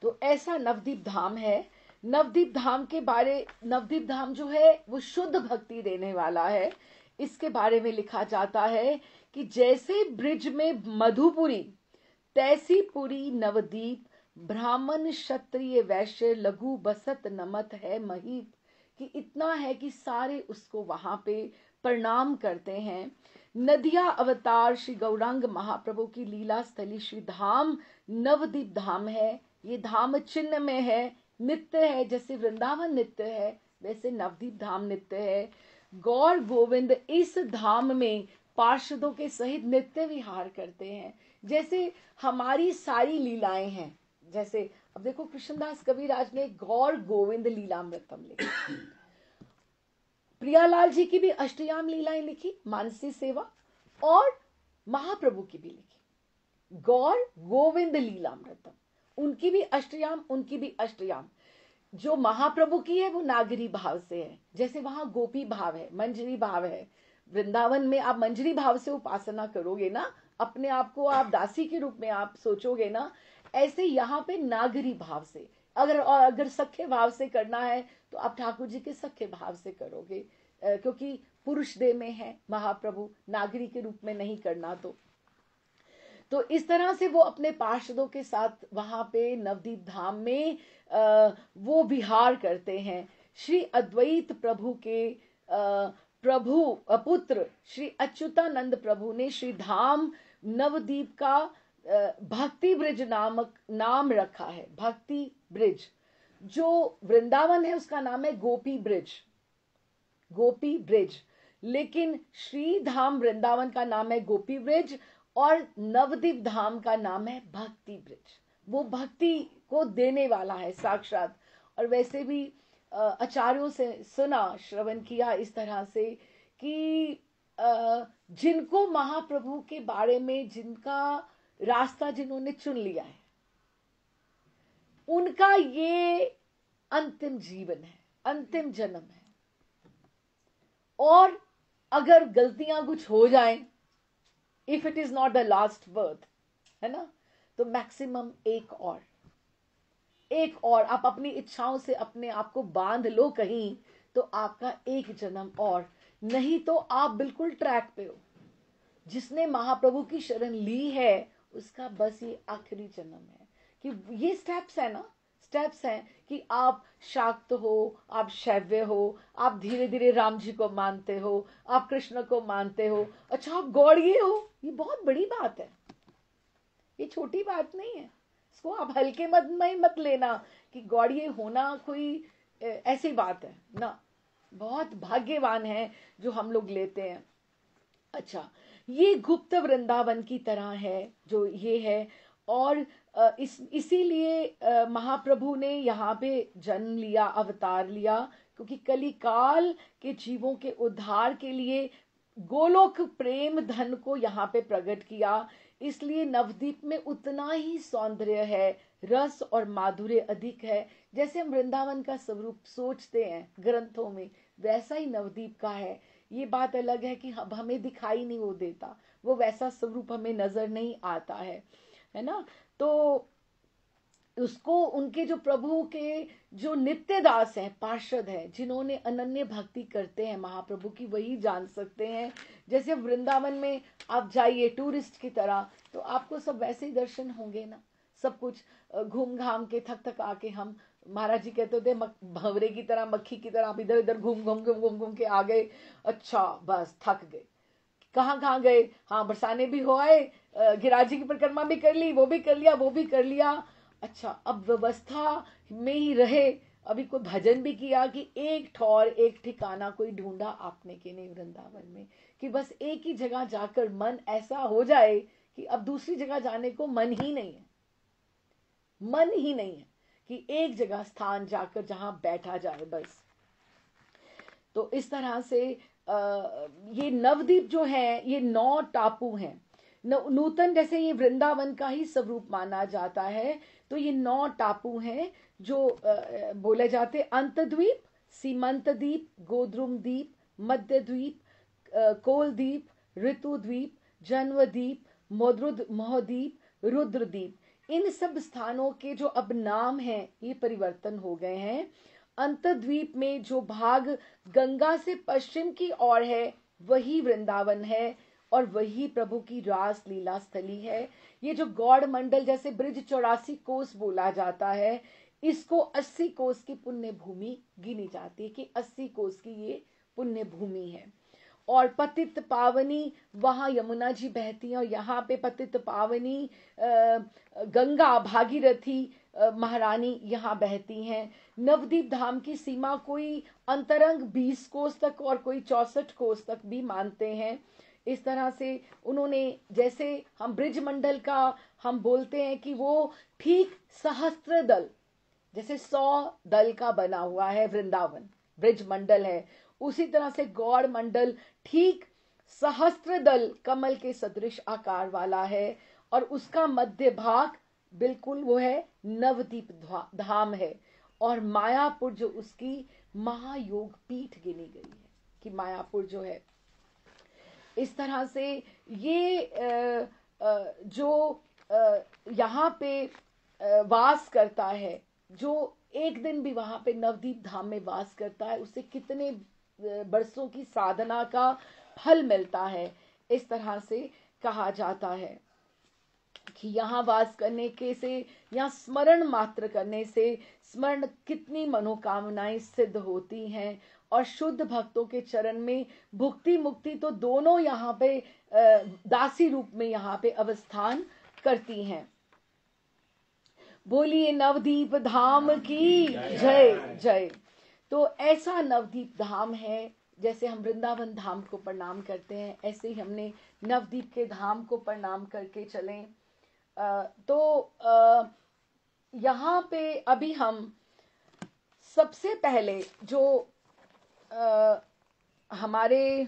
तो ऐसा नवदीप धाम है। नवदीप धाम के बारे, नवदीप धाम जो है वो शुद्ध भक्ति देने वाला है। इसके बारे में लिखा जाता है कि जैसे ब्रिज में मधुपुरी, तैसी पुरी नवदीप, ब्राह्मण क्षत्रिय वैश्य लघु बसत नमत है महीप। कि इतना है कि सारे उसको वहां पे प्रणाम करते हैं। नदिया अवतार श्री गौरांग महाप्रभु की लीला स्थली श्री धाम नवदीप धाम है। ये धाम चिन्ह में है, नित्य है, जैसे वृंदावन नित्य है वैसे नवदीप धाम नित्य है। गौर गोविंद इस धाम में पार्षदों के सहित नित्य विहार करते हैं, जैसे हमारी सारी लीलाएं हैं। जैसे अब देखो कृष्णदास कविराज ने गौर गोविंद लीलामृतम लिखा, प्रियालाल जी की भी अष्टयाम लीलाएं लिखी, मानसी सेवा, और महाप्रभु की भी लिखी गौर गोविंद लीलामृतम, उनकी भी अष्टयाम, उनकी भी अष्टयाम। जो महाप्रभु की है वो नागरी भाव से है, जैसे वहां गोपी भाव है, मंजरी भाव है। वृंदावन में आप मंजरी भाव से उपासना करोगे ना, अपने आप को आप दासी के रूप में आप सोचोगे ना, ऐसे यहाँ पे नागरी भाव से। अगर सख्य भाव से करना है तो आप ठाकुर जी के सख्य भाव से करोगे, क्योंकि पुरुष देह में है महाप्रभु, नागरी के रूप में नहीं करना। तो इस तरह से वो अपने पार्षदों के साथ वहां पे नवदीप धाम में वो विहार करते हैं। श्री अद्वैत प्रभु के प्रभु पुत्र श्री अच्युतानंद प्रभु ने श्री धाम नवदीप का भक्ति ब्रिज नामक नाम रखा है। भक्ति ब्रिज, जो वृंदावन है उसका नाम है गोपी ब्रिज, गोपी ब्रिज, लेकिन श्री धाम वृंदावन का नाम है गोपी ब्रिज, और नवदीप धाम का नाम है भक्ति ब्रिज। वो भक्ति को देने वाला है साक्षात। और वैसे भी आचार्यों से सुना, श्रवण किया इस तरह से कि जिनको महाप्रभु के बारे में, जिनका रास्ता जिन्होंने चुन लिया है, उनका ये अंतिम जीवन है, अंतिम जन्म है। और अगर गलतियां कुछ हो जाएं, if it is not the last birth, है ना, तो मैक्सिमम एक और आप अपनी इच्छाओं से अपने आप को बांध लो कहीं, तो आपका एक जन्म और, नहीं तो आप बिल्कुल ट्रैक पे हो। जिसने महाप्रभु की शरण ली है उसका बस ये आखिरी जन्म है। कि ये स्टेप्स है ना, स्टेप्स हैं कि आप शाक्त हो, आप शैव्य हो, आप धीरे धीरे राम जी को मानते हो, आप कृष्ण को मानते हो, अच्छा आप गौड़िए हो, ये बहुत बड़ी बात है। ये छोटी बात नहीं है, इसको आप हल्के मत लेना कि गॉड ये होना कोई ऐसी बात है ना। बहुत भाग्यवान है जो हम लोग लेते हैं। अच्छा, ये गुप्त वृंदावन की तरह है जो ये है। और इसीलिए महाप्रभु ने यहाँ पे जन्म लिया, अवतार लिया, क्योंकि कलिकाल के जीवों के उद्धार के लिए गोलोक प्रेम धन को यहाँ पे प्रकट किया। इसलिए नवदीप में उतना ही सौंदर्य है, रस और माधुर्य अधिक है। जैसे हम वृंदावन का स्वरूप सोचते हैं ग्रंथों में, वैसा ही नवदीप का है। ये बात अलग है कि अब हमें दिखाई नहीं वो देता, वो वैसा स्वरूप हमें नजर नहीं आता है ना। तो उसको उनके जो प्रभु के जो नित्य दास हैं, पार्षद हैं, जिन्होंने अनन्य भक्ति करते हैं महाप्रभु की, वही जान सकते हैं। जैसे वृंदावन में आप जाइए टूरिस्ट की तरह, तो आपको सब वैसे ही दर्शन होंगे ना, सब कुछ घूम घाम के थक थक आके हम, महाराज जी कहते थे भंवरे की तरह, मक्खी की तरह आप इधर इधर घूम के आ गए, अच्छा बस थक गए। कहाँ कहाँ गए, हाँ बरसाने भी हो आए, गिरिराज जी की परिक्रमा भी कर ली, वो भी कर लिया, वो भी कर लिया। अच्छा, अब व्यवस्था में ही रहे, अभी कोई भजन भी किया कि एक ठौर एक ठिकाना कोई ढूंढा आपने कि नहीं वृंदावन में, कि बस एक ही जगह जाकर मन ऐसा हो जाए कि अब दूसरी जगह जाने को मन ही नहीं है, मन ही नहीं है, कि एक जगह स्थान जाकर जहां बैठा जाए बस। तो इस तरह से ये नवद्वीप जो है ये 9 टापू हैं। नूतन जैसे ये वृंदावन का ही स्वरूप माना जाता है, तो ये 9 टापू हैं जो बोले जाते, अंतद्वीप, सीमंत द्वीप, गोद्रुम द्वीप, मध्य द्वीप, कोलद्वीप, ऋतुद्वीप, जन्मद्वीप, मोहद्वीप, रुद्रद्वीप। इन सब स्थानों के जो अब नाम हैं ये परिवर्तन हो गए हैं। अंतद्वीप में जो भाग गंगा से पश्चिम की ओर है वही वृंदावन है और वही प्रभु की रास लीला स्थली है। ये जो गौड़ मंडल जैसे ब्रिज 84 कोस बोला जाता है, इसको 80 कोस की पुण्य भूमि गिनी जाती है कि 80 कोस की ये पुण्य भूमि है। और पतित पावनी, वहां यमुना जी बहती हैं और यहाँ पे पतित पावनी गंगा भागीरथी महारानी यहाँ बहती हैं। नवदीप धाम की सीमा कोई अंतरंग 20 कोस तक और कोई 64 कोस तक भी मानते हैं। इस तरह से उन्होंने, जैसे हम ब्रिज मंडल का हम बोलते हैं कि वो ठीक सहस्त्र दल, जैसे 100 दल का बना हुआ है वृंदावन, ब्रिज मंडल है, उसी तरह से गौड़ मंडल ठीक सहस्त्र दल कमल के सदृश आकार वाला है। और उसका मध्य भाग बिल्कुल वो है नवदीप धाम है। और मायापुर जो उसकी महायोग पीठ गिनी गई है कि मायापुर जो है, इस तरह से ये जो यहाँ पे वास करता है, जो एक दिन भी वहां पे नवदीप धाम में वास करता है, उसे कितने बरसों की साधना का फल मिलता है। इस तरह से कहा जाता है कि यहाँ वास करने के से, यहाँ स्मरण मात्र करने से स्मरण कितनी मनोकामनाएं सिद्ध होती हैं। और शुद्ध भक्तों के चरण में भुक्ति मुक्ति तो दोनों यहाँ पे दासी रूप में यहाँ पे अवस्थान करती हैं। बोलिए नवदीप धाम की जय जय। तो ऐसा नवदीप धाम है, जैसे हम वृंदावन धाम को प्रणाम करते हैं, ऐसे ही हमने नवदीप के धाम को प्रणाम करके चलें। तो यहाँ पे अभी हम सबसे पहले जो हमारे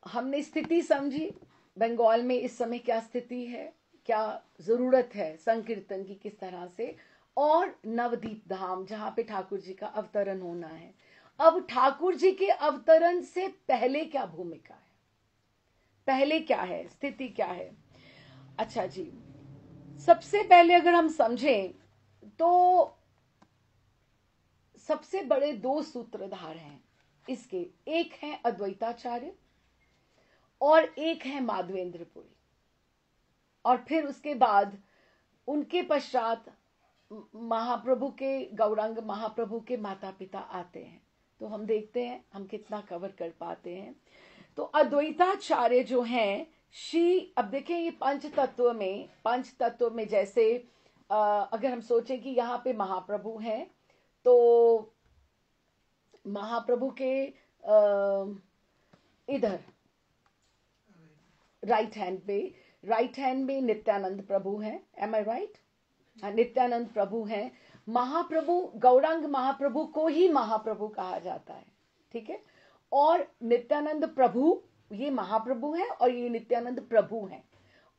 हमने स्थिति समझी, बंगाल में इस समय क्या स्थिति है, क्या जरूरत है संकीर्तन की किस तरह से, और नवदीप धाम जहां पे ठाकुर जी का अवतरण होना है। अब ठाकुर जी के अवतरण से पहले क्या भूमिका है, पहले क्या है, स्थिति क्या है। अच्छा जी, सबसे पहले अगर हम समझें तो सबसे बड़े 2 सूत्रधार हैं इसके, एक है अद्वैताचार्य और एक है माधवेंद्रपुरी। और फिर उसके बाद उनके पश्चात महाप्रभु के, गौरांग महाप्रभु के माता पिता आते हैं, तो हम देखते हैं हम कितना कवर कर पाते हैं। तो अद्वैताचार्य जो हैं अब देखें ये पंच तत्व में जैसे अगर हम सोचें कि यहाँ पे महाप्रभु हैं, तो महाप्रभु के इधर राइट हैंड में नित्यानंद प्रभु हैं। एम आई राइट? नित्यानंद प्रभु हैं। महाप्रभु, गौरांग महाप्रभु को ही महाप्रभु कहा जाता है, ठीक है। और नित्यानंद प्रभु ये महाप्रभु हैं और ये नित्यानंद प्रभु हैं।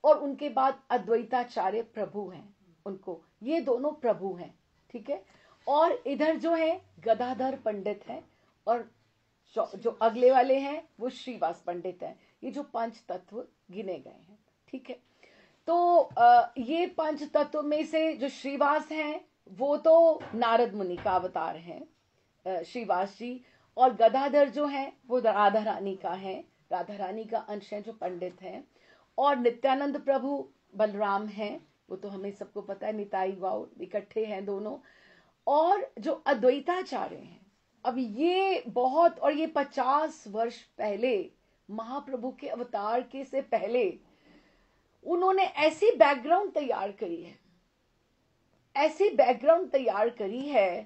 और उनके बाद अद्वैताचार्य प्रभु हैं, उनको ये दोनों प्रभु हैं, ठीक है। और इधर जो है गदाधर पंडित हैं और जो अगले वाले हैं वो श्रीवास पंडित हैं। ये जो पंच तत्व गिने गए हैं, ठीक है। तो ये पंच तत्व में से जो श्रीवास हैं वो तो नारद मुनि का अवतार हैं, श्रीवास जी। और गदाधर जो हैं वो राधा रानी का है, राधा रानी का अंश है जो पंडित हैं। और नित्यानंद प्रभु बलराम हैं, वो तो हमें सबको पता है, निताई वाव इकट्ठे हैं दोनों। और जो अद्वैताचार्य हैं, अब ये बहुत, और ये 50 वर्ष पहले महाप्रभु के अवतार के से पहले उन्होंने ऐसी बैकग्राउंड तैयार करी है, ऐसी बैकग्राउंड तैयार करी है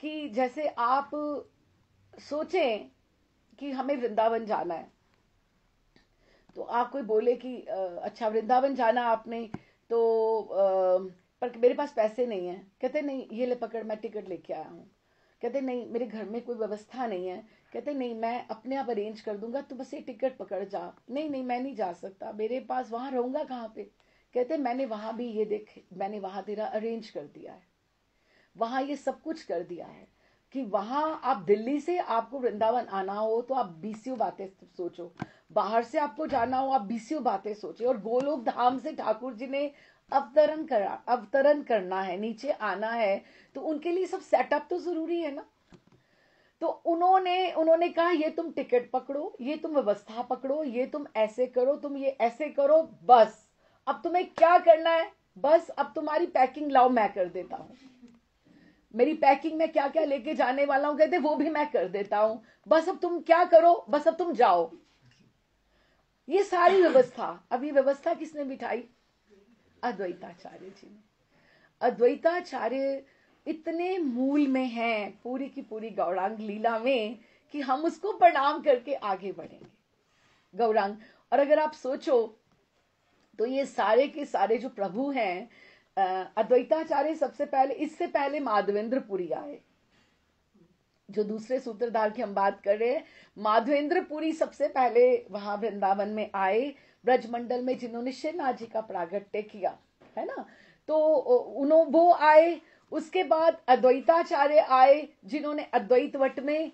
कि जैसे आप सोचें कि हमें वृंदावन जाना है, तो आप कोई बोले कि अच्छा वृंदावन जाना आपने, तो पर मेरे पास पैसे नहीं है। कहते नहीं, ये ले पकड़, मैं टिकट लेके आया हूँ। कहते नहीं, मेरे घर में कोई व्यवस्था नहीं है। कहते नहीं, मैं अपने आप अरेंज कर दूंगा, तू बस ये टिकट पकड़ जा। नहीं नहीं, मैं नहीं जा सकता, मेरे पास वहां रहूंगा कहाँ पे। कहते मैंने वहां भी ये देख, मैंने वहां तेरा अरेंज कर दिया है, वहां ये सब कुछ कर दिया है कि वहां आप दिल्ली से आपको वृंदावन आना हो तो आप बीसियों बातें सोचो, बाहर से आपको जाना हो आप बीसियों बातें सोचे। और गोलोक धाम से ठाकुर जी ने अवतरण करना है, नीचे आना है, तो उनके लिए सब सेटअप तो जरूरी है ना। तो उन्होंने कहा ये तुम टिकट पकड़ो, ये तुम व्यवस्था पकड़ो, ये तुम ऐसे करो, तुम ये ऐसे करो, बस अब तुम्हें क्या करना है, बस अब तुम्हारी पैकिंग लाओ, मैं कर देता हूं। मेरी पैकिंग में क्या क्या लेके जाने वाला हूं, कहते वो भी मैं कर देता हूं, बस अब तुम क्या करो, बस अब तुम जाओ। ये सारी व्यवस्था, अब ये व्यवस्था किसने बिठाई? अद्वैताचार्य जी ने। अद्वैताचार्य इतने मूल में हैं पूरी की पूरी गौरांग लीला में कि हम उसको प्रणाम करके आगे बढ़ेंगे गौरांग। और अगर आप सोचो तो ये सारे के सारे जो प्रभु हैं, अद्वैताचार्य सबसे पहले, इससे पहले माधवेंद्रपुरी आए, जो दूसरे सूत्रधार की हम बात कर रहे हैं। माधवेंद्रपुरी सबसे पहले वहां वृंदावन में आए, ब्रजमंडल में, जिन्होंने श्रीनाथ जी का प्रागट्य किया है ना। तो वो आए। उसके बाद अद्वैताचार्य आए, जिन्होंने अद्वैत वट में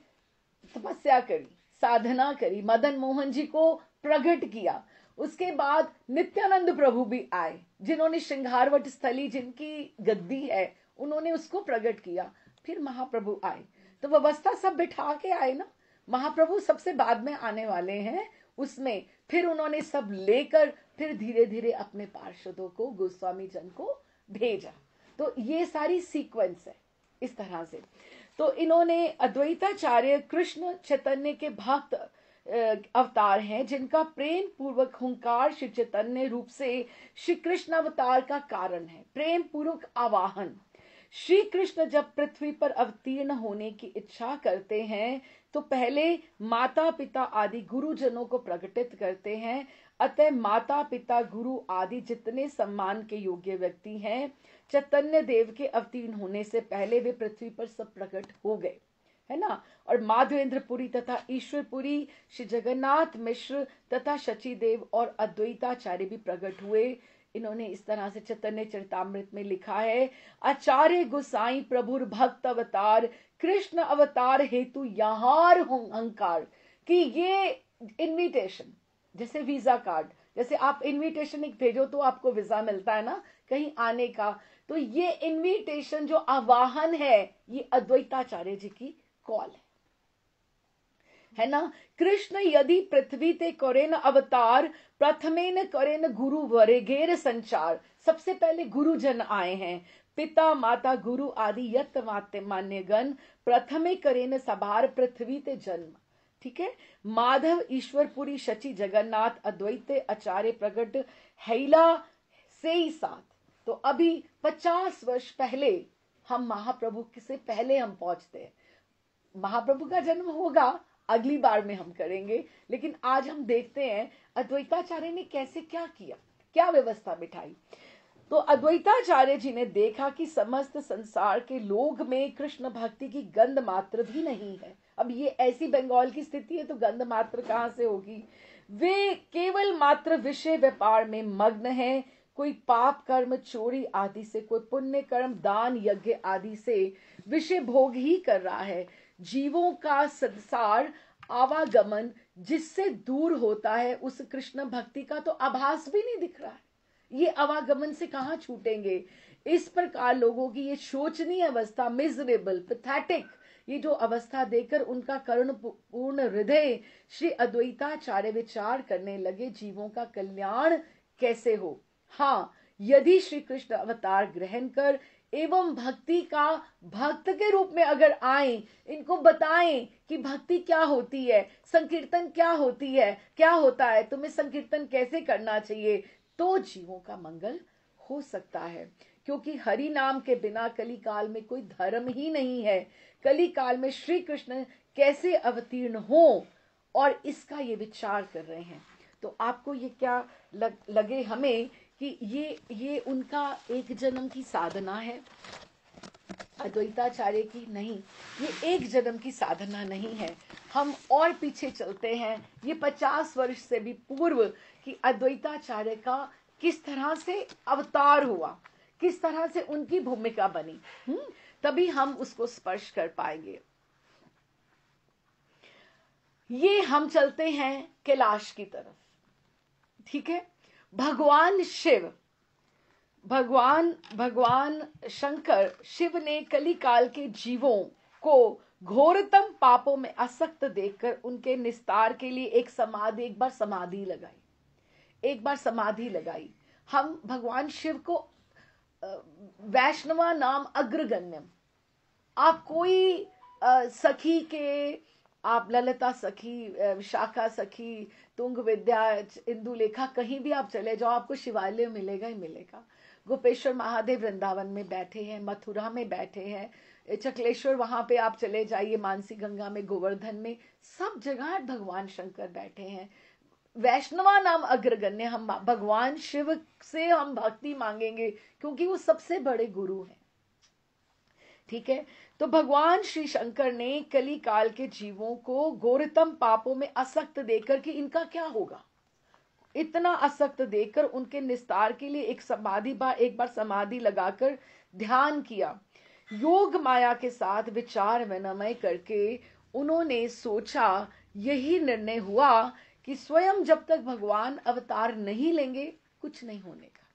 तपस्या करी, साधना करी, मदन मोहन जी को प्रकट किया। उसके बाद नित्यानंद प्रभु भी आए, जिन्होंने श्रृंगारवट स्थली, जिनकी गद्दी है, उन्होंने उसको प्रकट किया। फिर महाप्रभु आए, तो व्यवस्था सब बिठा के आए ना। महाप्रभु सबसे बाद में आने वाले हैं उसमें। फिर उन्होंने सब लेकर फिर धीरे धीरे अपने पार्षदों को, गोस्वामी जन को भेजा। तो ये सारी सीक्वेंस है इस तरह से। तो इन्होंने, अद्वैताचार्य कृष्ण चैतन्य के भक्त अवतार हैं, जिनका प्रेम पूर्वक हुंकार श्री चैतन्य रूप से श्री कृष्ण अवतार का कारण है। प्रेम पूर्वक आवाहन। श्री कृष्ण जब पृथ्वी पर अवतीर्ण होने की इच्छा करते हैं तो पहले माता पिता आदि गुरुजनों को प्रकटित करते हैं। अतः माता पिता गुरु आदि जितने सम्मान के योग्य व्यक्ति हैं, चैतन्य देव के अवतीर्ण होने से पहले वे पृथ्वी पर सब प्रकट हो गए, है ना। और माधवेंद्रपुरी तथा ईश्वरपुरी, श्री जगन्नाथ मिश्र तथा शचीदेव और अद्वैताचार्य भी प्रकट हुए। इन्होंने इस तरह से चैतन्य चरितामृत में लिखा है, आचार्य गोसाई प्रभुर भक्त अवतार, कृष्ण अवतार हेतु यहार अहंकार। कि ये इनविटेशन, जैसे वीजा कार्ड, जैसे आप इनविटेशन एक भेजो तो आपको वीजा मिलता है ना कहीं आने का, तो ये इनविटेशन जो आवाहन है, ये अद्वैताचार्य जी की कॉल है ना। कृष्ण यदि पृथ्वी ते करेन अवतार, प्रथमेन करेन गुरु वरेगेर संचार। सबसे पहले गुरुजन आए हैं, पिता माता गुरु आदि यत मान्य गण प्रथमे करेन सभार पृथ्वी ते जन्म। ठीक है, माधव ईश्वरपुरी शचि जगन्नाथ अद्वैत आचार्य प्रगट हैला से ही साथ। तो अभी 50 वर्ष पहले हम महाप्रभु से पहले हम पहुंचते हैं। महाप्रभु का जन्म होगा अगली बार में हम करेंगे, लेकिन आज हम देखते हैं अद्वैताचार्य ने कैसे क्या किया, क्या व्यवस्था बिठाई। तो अद्वैताचार्य जी ने देखा कि समस्त संसार के लोग में कृष्ण भक्ति की गंध मात्र भी नहीं है। अब ये ऐसी बंगाल की स्थिति है तो गंध मात्र कहां से होगी। वे केवल मात्र विषय व्यापार में मग्न है, कोई पाप कर्म चोरी आदि से, कोई पुण्य कर्म दान यज्ञ आदि से विषय भोग ही कर रहा है। जीवों का संसार आवागमन जिससे दूर होता है, उस कृष्ण भक्ति का तो आभास भी नहीं दिख रहा है। ये आवागमन से कहां छूटेंगे। इस प्रकार लोगों की ये शोचनीय अवस्था, मिजरेबल पैथेटिक, ये जो अवस्था देखकर उनका करुण पूर्ण हृदय श्री अद्वैताचार्य विचार करने लगे, जीवों का कल्याण कैसे हो। हाँ, यदि श्री कृष्ण अवतार ग्रहण कर एवं भक्ति का भक्त के रूप में अगर आए, इनको बताएं कि भक्ति क्या होती है, संकीर्तन क्या होती है, क्या होता है, तुम्हें संकीर्तन कैसे करना चाहिए, तो जीवों का मंगल हो सकता है। क्योंकि हरि नाम के बिना कली काल में कोई धर्म ही नहीं है। कली काल में श्री कृष्ण कैसे अवतीर्ण हो और इसका ये विचार कर रहे हैं। तो आपको ये क्या लगे हमें कि ये उनका एक जन्म की साधना है अद्वैताचार्य की? नहीं, ये एक जन्म की साधना नहीं है। हम और पीछे चलते हैं, ये 50 वर्ष से भी पूर्व कि अद्वैताचार्य का किस तरह से अवतार हुआ, किस तरह से उनकी भूमिका बनी, तभी हम उसको स्पर्श कर पाएंगे। ये हम चलते हैं कैलाश की तरफ। ठीक है, भगवान शिव, भगवान शंकर शिव ने कली काल के जीवों को घोरतम पापों में आसक्त देखकर उनके निस्तार के लिए एक बार समाधि लगाई। हम भगवान शिव को वैष्णवा नाम अग्रगण्यम, आप कोई सखी के, आप ललिता सखी, विशाखा सखी, तुंग विद्या, इंदुलेखा, कहीं भी आप चले जाओ आपको शिवालय मिलेगा ही मिलेगा। गोपेश्वर महादेव वृंदावन में बैठे हैं, मथुरा में बैठे हैं, चकलेश्वर वहां पे आप चले जाइए, मानसी गंगा में, गोवर्धन में, सब जगह भगवान शंकर बैठे हैं। वैष्णवा नाम अग्रगण्य, हम भगवान शिव से हम भक्ति मांगेंगे क्योंकि वो सबसे बड़े गुरु हैं। ठीक है, तो भगवान श्री शंकर ने कली काल के जीवों को घोरतम पापों में आसक्त देकर कि इनका क्या होगा, इतना आसक्त देकर उनके निस्तार के लिए एक बार समाधि लगाकर ध्यान किया। योग माया के साथ विचार विनिमय करके उन्होंने सोचा, यही निर्णय हुआ कि स्वयं जब तक भगवान अवतार नहीं लेंगे कुछ नहीं होने का।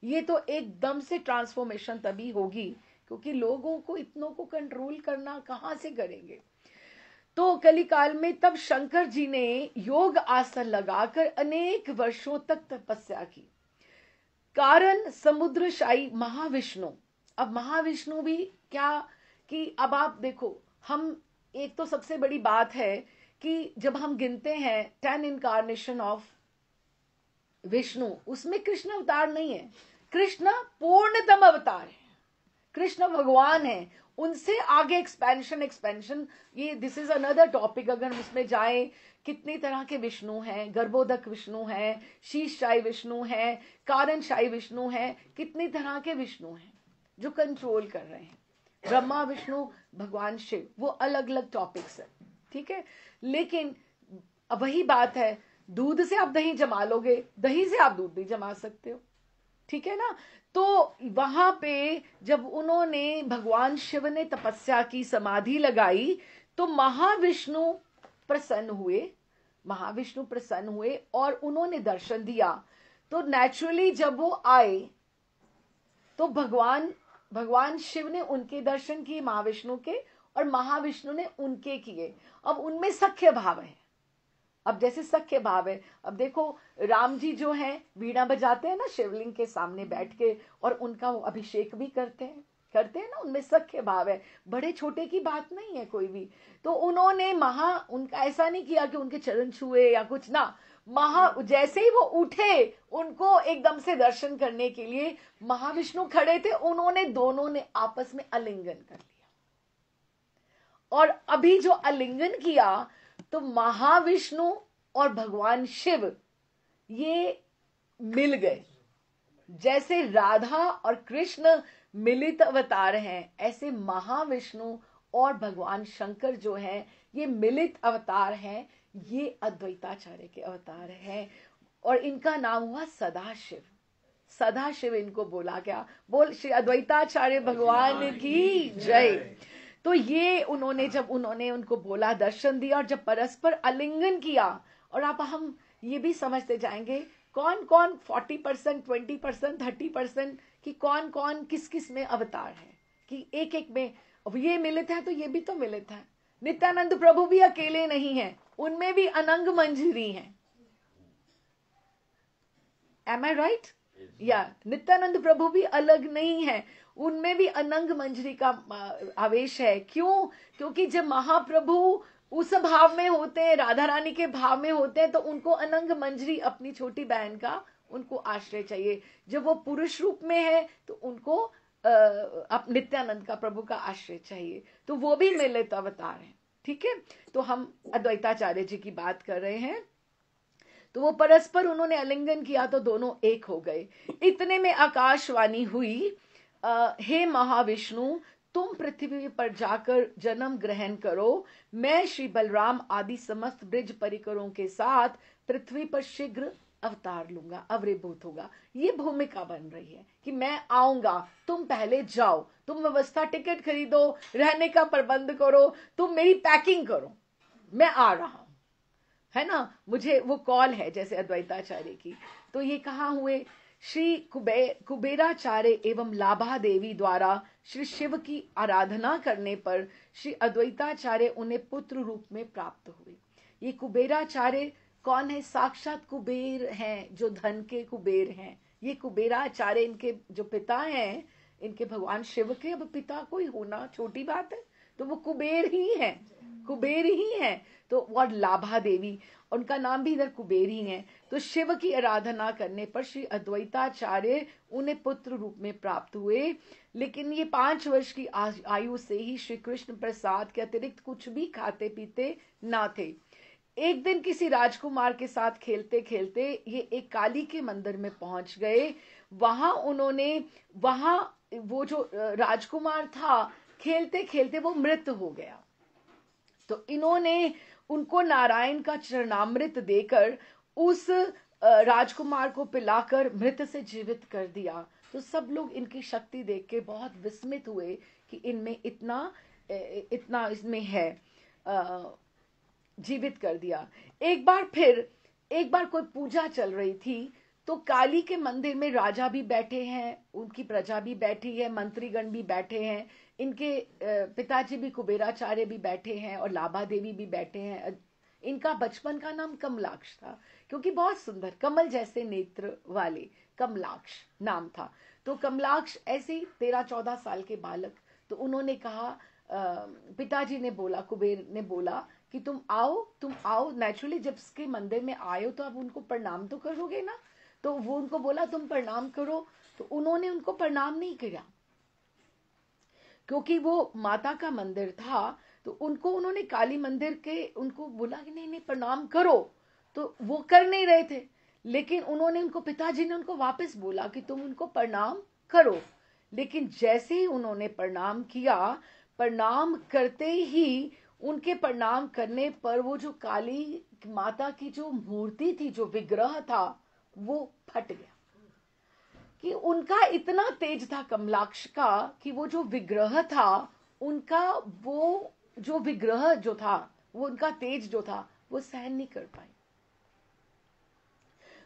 ये तो एकदम से ट्रांसफॉर्मेशन तभी होगी क्योंकि लोगों को इतनों को कंट्रोल करना कहां से करेंगे। तो कली काल में तब शंकर जी ने योग आसन लगाकर अनेक वर्षों तक तपस्या की। कारण समुद्रशाही महाविष्णु, अब महाविष्णु भी क्या कि अब आप देखो, हम एक तो सबसे बड़ी बात है कि जब हम गिनते हैं 10 इनकारनेशन ऑफ विष्णु, उसमें कृष्ण अवतार नहीं है। कृष्ण पूर्णतम अवतार है, कृष्ण भगवान है। उनसे आगे एक्सपेंशन ये दिस इज अनदर टॉपिक, अगर उसमें जाए कितनी तरह के विष्णु हैं, गर्भोदक विष्णु हैं, शीशशाही विष्णु हैं, कारणशाही विष्णु हैं, कितनी तरह के विष्णु हैं जो कंट्रोल कर रहे हैं। ब्रह्मा विष्णु भगवान शिव, वो अलग अलग टॉपिक्स है। ठीक है, लेकिन वही बात है, दूध से आप दही जमा लोगे, दही से आप दूध भी जमा सकते हो। ठीक है ना। तो वहां पे जब उन्होंने भगवान शिव ने तपस्या की, समाधि लगाई, तो महाविष्णु प्रसन्न हुए और उन्होंने दर्शन दिया। तो नेचुरली जब वो आए तो भगवान शिव ने उनके दर्शन किए, महाविष्णु के, और महाविष्णु ने उनके किए। अब उनमें सख्य भाव है, अब जैसे सख्य भाव है, अब देखो राम जी जो हैं वीणा बजाते हैं ना शिवलिंग के सामने बैठ के, और उनका वो अभिषेक भी करते हैं ना, उनमें सख्य भाव है, बड़े छोटे की बात नहीं है कोई भी। तो उन्होंने उनका ऐसा नहीं किया कि उनके चरण छुए या कुछ ना, जैसे ही वो उठे उनको एकदम से दर्शन करने के लिए महाविष्णु खड़े थे, उन्होंने दोनों ने आपस में आलिंगन कर लिया। और अभी जो आलिंगन किया तो महाविष्णु और भगवान शिव ये मिल गए। जैसे राधा और कृष्ण मिलित अवतार हैं, ऐसे महाविष्णु और भगवान शंकर जो हैं ये मिलित अवतार हैं, ये अद्वैताचार्य के अवतार हैं। और इनका नाम हुआ सदाशिव। सदाशिव इनको बोला गया। बोल श्री अद्वैताचार्य भगवान की जय। तो ये जब उन्होंने उनको बोला, दर्शन दिया, और जब परस्पर आलिंगन किया, और अब हम ये भी समझते जाएंगे कौन कौन 40%, 20%, 30% कि कौन कौन किस किस में अवतार है, कि एक एक में अब ये मिलित है तो ये भी तो मिलित है। नित्यानंद प्रभु भी अकेले नहीं है, उनमें भी अनंग मंजरी है। एम आई राइट? या नित्यानंद प्रभु भी अलग नहीं है, उनमें भी अनंग मंजरी का आवेश है। क्यों? क्योंकि जब महाप्रभु उस भाव में होते हैं, राधा रानी के भाव में होते हैं, तो उनको अनंग मंजरी अपनी छोटी बहन का उनको आश्रय चाहिए। जब वो पुरुष रूप में है तो उनको नित्यानंद का प्रभु का आश्रय चाहिए। तो वो भी मिलित अवतार है। ठीक है, तो हम अद्वैताचार्य जी की बात कर रहे हैं। तो वो परस्पर उन्होंने आलिंगन किया तो दोनों एक हो गए। इतने में आकाशवाणी हुई, हे महाविष्णु, तुम पृथ्वी पर जाकर जन्म ग्रहण करो। मैं श्री बलराम आदि समस्त ब्रिज परिकरों के साथ पृथ्वी पर शीघ्र अवतार लूंगा, अवरीभूत होगा। ये भूमिका बन रही है कि मैं आऊंगा, तुम पहले जाओ, तुम व्यवस्था, टिकट खरीदो, रहने का प्रबंध करो, तुम मेरी पैकिंग करो, मैं आ रहा हूं, है ना। मुझे वो कॉल है जैसे अद्वैताचार्य की। तो ये कहाँ हुए? श्री कुबेराचार्य एवं लाभा देवी द्वारा श्री शिव की आराधना करने पर श्री अद्वैताचार्य उन्हें पुत्र रूप में प्राप्त हुए। ये कुबेराचार्य कौन है? साक्षात कुबेर हैं, जो धन के कुबेर हैं। ये कुबेराचार्य इनके जो पिता हैं, इनके भगवान शिव के अब पिता कोई होना छोटी बात है, तो वो कुबेर ही है, कुबेर ही है। तो और लाभा देवी, उनका नाम भी इधर कुबेर ही है। तो शिव की आराधना करने पर श्री अद्वैताचार्य उन्हें पुत्र रूप में प्राप्त हुए। लेकिन ये 5 वर्ष की आयु से ही श्री कृष्ण प्रसाद के अतिरिक्त कुछ भी खाते पीते ना थे। एक दिन किसी राजकुमार के साथ खेलते खेलते ये एक काली के मंदिर में पहुंच गए। वहां वो जो राजकुमार था, खेलते खेलते वो मृत हो गया। तो इन्होंने उनको नारायण का चरणामृत देकर उस राजकुमार को पिलाकर मृत से जीवित कर दिया। तो सब लोग इनकी शक्ति देख के बहुत विस्मित हुए कि इनमें इतना इसमें है, जीवित कर दिया। एक बार कोई पूजा चल रही थी, तो काली के मंदिर में राजा भी बैठे हैं, उनकी प्रजा भी बैठी है, मंत्रीगण भी बैठे हैं, इनके पिताजी भी कुबेराचार्य भी बैठे हैं, और लाभा देवी भी बैठे हैं। इनका बचपन का नाम कमलाक्ष था, क्योंकि बहुत सुंदर कमल जैसे नेत्र वाले, कमलाक्ष नाम था। तो कमलाक्ष ऐसे ही 13-14 साल के बालक। तो उन्होंने कहा, पिताजी ने बोला, कुबेर ने बोला कि तुम आओ। नेचुरली जब उसके मंदिर में आए हो तो अब उनको प्रणाम तो करोगे ना। तो वो उनको बोला तुम प्रणाम करो। तो उन्होंने उनको प्रणाम नहीं किया, क्योंकि वो माता का मंदिर था। तो उन्होंने काली मंदिर के उनको बोला कि नहीं प्रणाम करो। तो वो कर नहीं रहे थे, लेकिन उनको पिताजी ने उनको वापस बोला कि तुम उनको प्रणाम करो। लेकिन जैसे ही उन्होंने प्रणाम किया, प्रणाम करते ही उनके प्रणाम करने पर वो जो काली माता की जो मूर्ति थी, जो विग्रह था, वो फट गया। कि उनका इतना तेज था कमलाक्ष का कि वो जो विग्रह था उनका, वो जो विग्रह जो था, वो उनका तेज जो था, वो सहन नहीं कर पाए,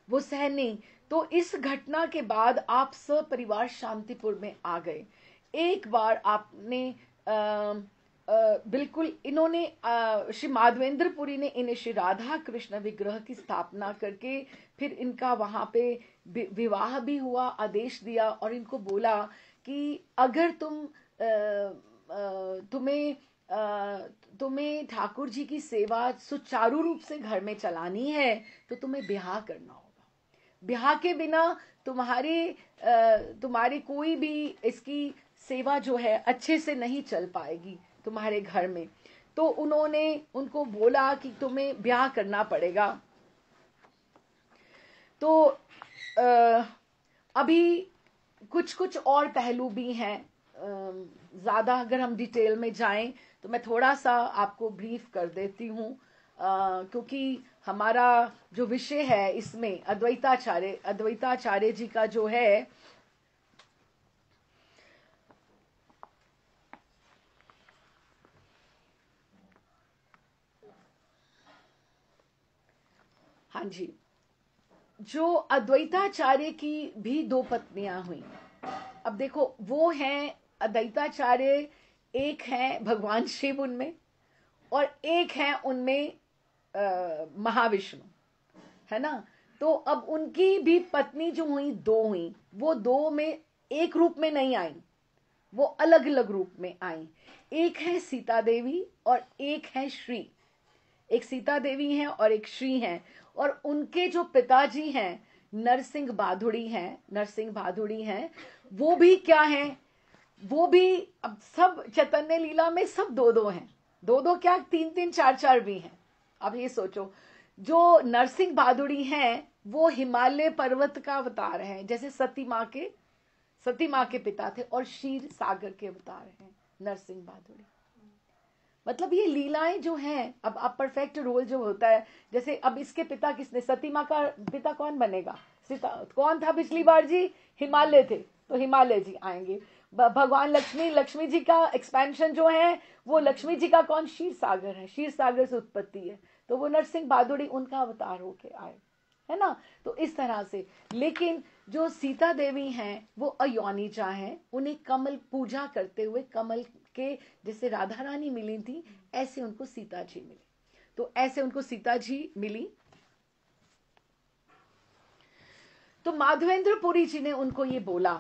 वो सहन नहीं। तो इस घटना के बाद आप सब परिवार शांतिपुर में आ गए। एक बार आपने बिल्कुल इन्होंने श्री माधवेंद्रपुरी ने इन्हें श्री राधा कृष्ण विग्रह की स्थापना करके फिर इनका वहां पे विवाह भी हुआ, आदेश दिया और इनको बोला कि अगर तुम्हें तुम्हें ठाकुर जी की सेवा सुचारू रूप से घर में चलानी है तो तुम्हें ब्याह करना होगा। ब्याह के बिना तुम्हारी कोई भी इसकी सेवा जो है अच्छे से नहीं चल पाएगी तुम्हारे घर में। तो उन्होंने उनको बोला कि तुम्हें ब्याह करना पड़ेगा। तो अभी कुछ कुछ और पहलू भी हैं, ज़्यादा अगर हम डिटेल में जाएं तो मैं थोड़ा सा आपको ब्रीफ कर देती हूँ, क्योंकि हमारा जो विषय है इसमें अद्वैताचार्य जी का जो है हाँ जी, जो अद्वैताचार्य की भी दो पत्नियां हुई। अब देखो वो हैं अद्वैताचार्य, एक है भगवान शिव उनमें और एक है उनमें महाविष्णु, है ना। तो अब उनकी भी पत्नी जो हुई दो हुई, वो दो में एक रूप में नहीं आई, वो अलग अलग रूप में आई। एक है सीता देवी और एक है श्री। एक सीता देवी हैं और एक श्री हैं। और उनके जो पिताजी हैं नरसिंह भादुड़ी हैं, वो भी क्या हैं, वो भी अब सब चैतन्य लीला में सब दो दो हैं, दो दो क्या तीन तीन चार चार भी हैं। अब ये सोचो, जो नरसिंह भादुड़ी हैं वो हिमालय पर्वत का अवतार है, जैसे सती माँ के पिता थे, और क्षीर सागर के अवतार हैं नरसिंह भादुड़ी। मतलब ये लीलाएं जो हैं, अब परफेक्ट रोल जो होता है, जैसे अब इसके पिता किसने, सती माँ का पिता कौन बनेगा, सीता कौन था पिछली बार जी, हिमालय थे, तो हिमालय जी आएंगे। भगवान लक्ष्मी जी का एक्सपेंशन जो है वो लक्ष्मी जी का कौन, क्षीर सागर है, क्षीर सागर से उत्पत्ति है, तो वो नरसिंह भादुड़ी उनका अवतार होके आए, है ना। तो इस तरह से, लेकिन जो सीता देवी हैं वो अयोनिजा हैं, उन्हें कमल पूजा करते हुए कमल के जैसे राधा रानी मिली थी ऐसे उनको सीता जी मिली। तो ऐसे उनको सीता जी मिली। तो माधवेंद्रपुरी जी ने उनको ये बोला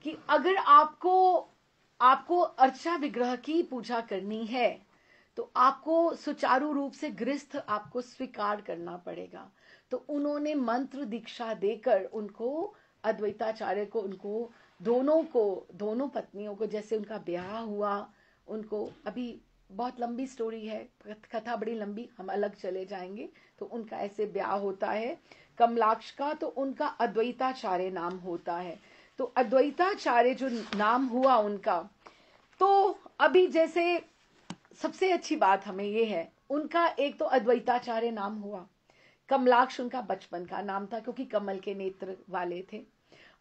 कि अगर आपको अर्चा विग्रह की पूजा करनी है तो आपको सुचारू रूप से गृहस्थ आपको स्वीकार करना पड़ेगा। तो उन्होंने मंत्र दीक्षा देकर उनको अद्वैताचार्य को, उनको दोनों पत्नियों को, जैसे उनका ब्याह हुआ, उनको अभी बहुत लंबी स्टोरी है, कथा बड़ी लंबी, हम अलग चले जाएंगे। तो उनका ऐसे ब्याह होता है कमलाक्ष का, तो उनका अद्वैताचार्य नाम होता है। तो अद्वैताचार्य जो नाम हुआ उनका, तो अभी जैसे सबसे अच्छी बात हमें ये है, उनका एक तो अद्वैताचार्य नाम हुआ, कमलाक्ष उनका बचपन का नाम था क्योंकि कमल के नेत्र वाले थे।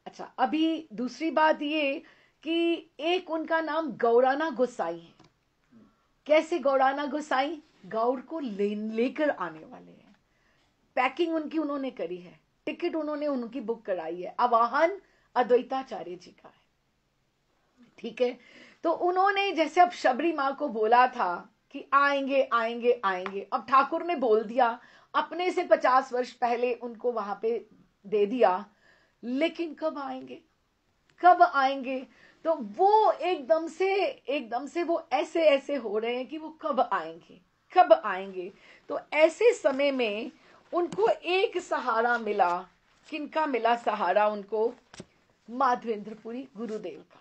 अच्छा, अभी दूसरी बात ये कि एक उनका नाम गौराना गोसाई है। कैसे गौराना गोसाई, गौर को लेकर आने वाले हैं, पैकिंग उनकी उन्होंने करी है, टिकट उन्होंने उनकी बुक कराई है, आवाहन अद्वैताचार्य जी का है, ठीक है। तो उन्होंने जैसे अब शबरी माँ को बोला था कि आएंगे आएंगे आएंगे, अब ठाकुर ने बोल दिया, अपने से 50 वर्ष पहले उनको वहां पे दे दिया, लेकिन कब आएंगे। तो वो एकदम से वो ऐसे हो रहे हैं कि वो कब आएंगे। तो ऐसे समय में उनको एक सहारा मिला, किनका मिला सहारा उनको, माधवेंद्रपुरी गुरुदेव का,